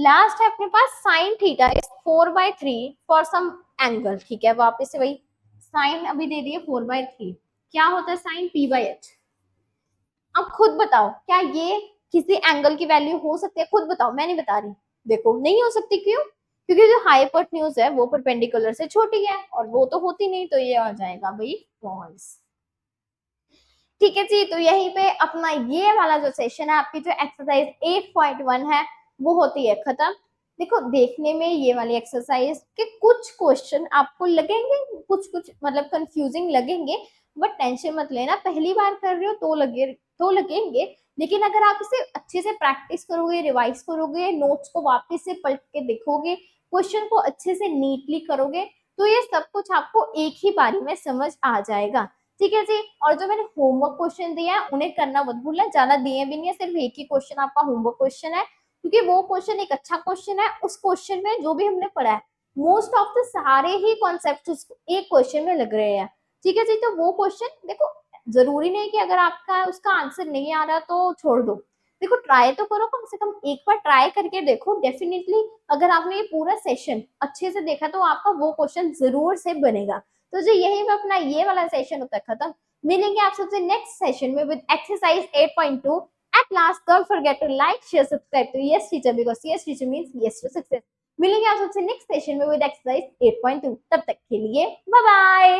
लास्ट है अपने पास sine theta is 4/3 for some angle. ठीक है, वापस से वही साइन अभी दे दिए 4/3, क्या होता है साइन p/h। अब खुद बताओ क्या ये किसी एंगल की वैल्यू हो सकती है, खुद बताओ, मैं नहीं बता रही। देखो नहीं हो सकती, क्यों? क्योंकि जो हाइपोटेन्यूज है वो परपेंडिकुलर से छोटी है और वो तो होती नहीं, तो ये आ जाएगा भाई फॉल्स। ठीक है जी, तो यहीं पे अपना ये वाला जो सेशन है, आपकी जो एक्सरसाइज 8.1 है वो होती है खत्म। देखो देखने में ये वाली एक्सरसाइज के कुछ क्वेश्चन आपको लगेंगे कुछ कुछ मतलब कंफ्यूजिंग लगेंगे, बट टेंशन मत लेना, पहली बार कर रहे हो तो लगेंगे। लेकिन अगर आप इसे अच्छे से प्रैक्टिस करोगे, रिवाइज करोगे, नोट्स को वापस से पलट के देखोगे, क्वेश्चन को अच्छे से नीटली करोगे, तो ये सब कुछ आपको एक ही बारी में समझ आ जाएगा। ठीक है जी, और जो मैंने होमवर्क क्वेश्चन दिया है उन्हें करना मत भूलना, ज्यादा दिए भी नहीं है, सिर्फ एक ही क्वेश्चन आपका होमवर्क क्वेश्चन है, क्योंकि वो क्वेश्चन एक अच्छा क्वेश्चन है। उस क्वेश्चन में जो भी हमने पढ़ा है मोस्ट ऑफ द सारे ही कॉन्सेप्ट एक क्वेश्चन में लग रहे हैं। ठीक है जी, तो वो क्वेश्चन देखो, जरूरी नहीं कि अगर आपका उसका आंसर नहीं आ रहा तो छोड़ दो, देखो ट्राई तो करो, कम से कम एक बार ट्राई करके देखो। डेफिनेटली अगर आपने ये पूरा सेशन अच्छे से देखा तो आपका वो क्वेश्चन जरूर से बनेगा। तो जी यही में अपना ये वाला सेशन होता है खत्म। मिलेंगे आप सबसे नेक्स्ट सेशन में with exercise 8.2। At last don't forget to like share subscribe to yes teacher because yes teacher means yes to success. मिलेंगे आप सबसे नेक्स्ट सेशन में विद एक्सरसाइज 8.2, तब तक के लिए बाय बाय।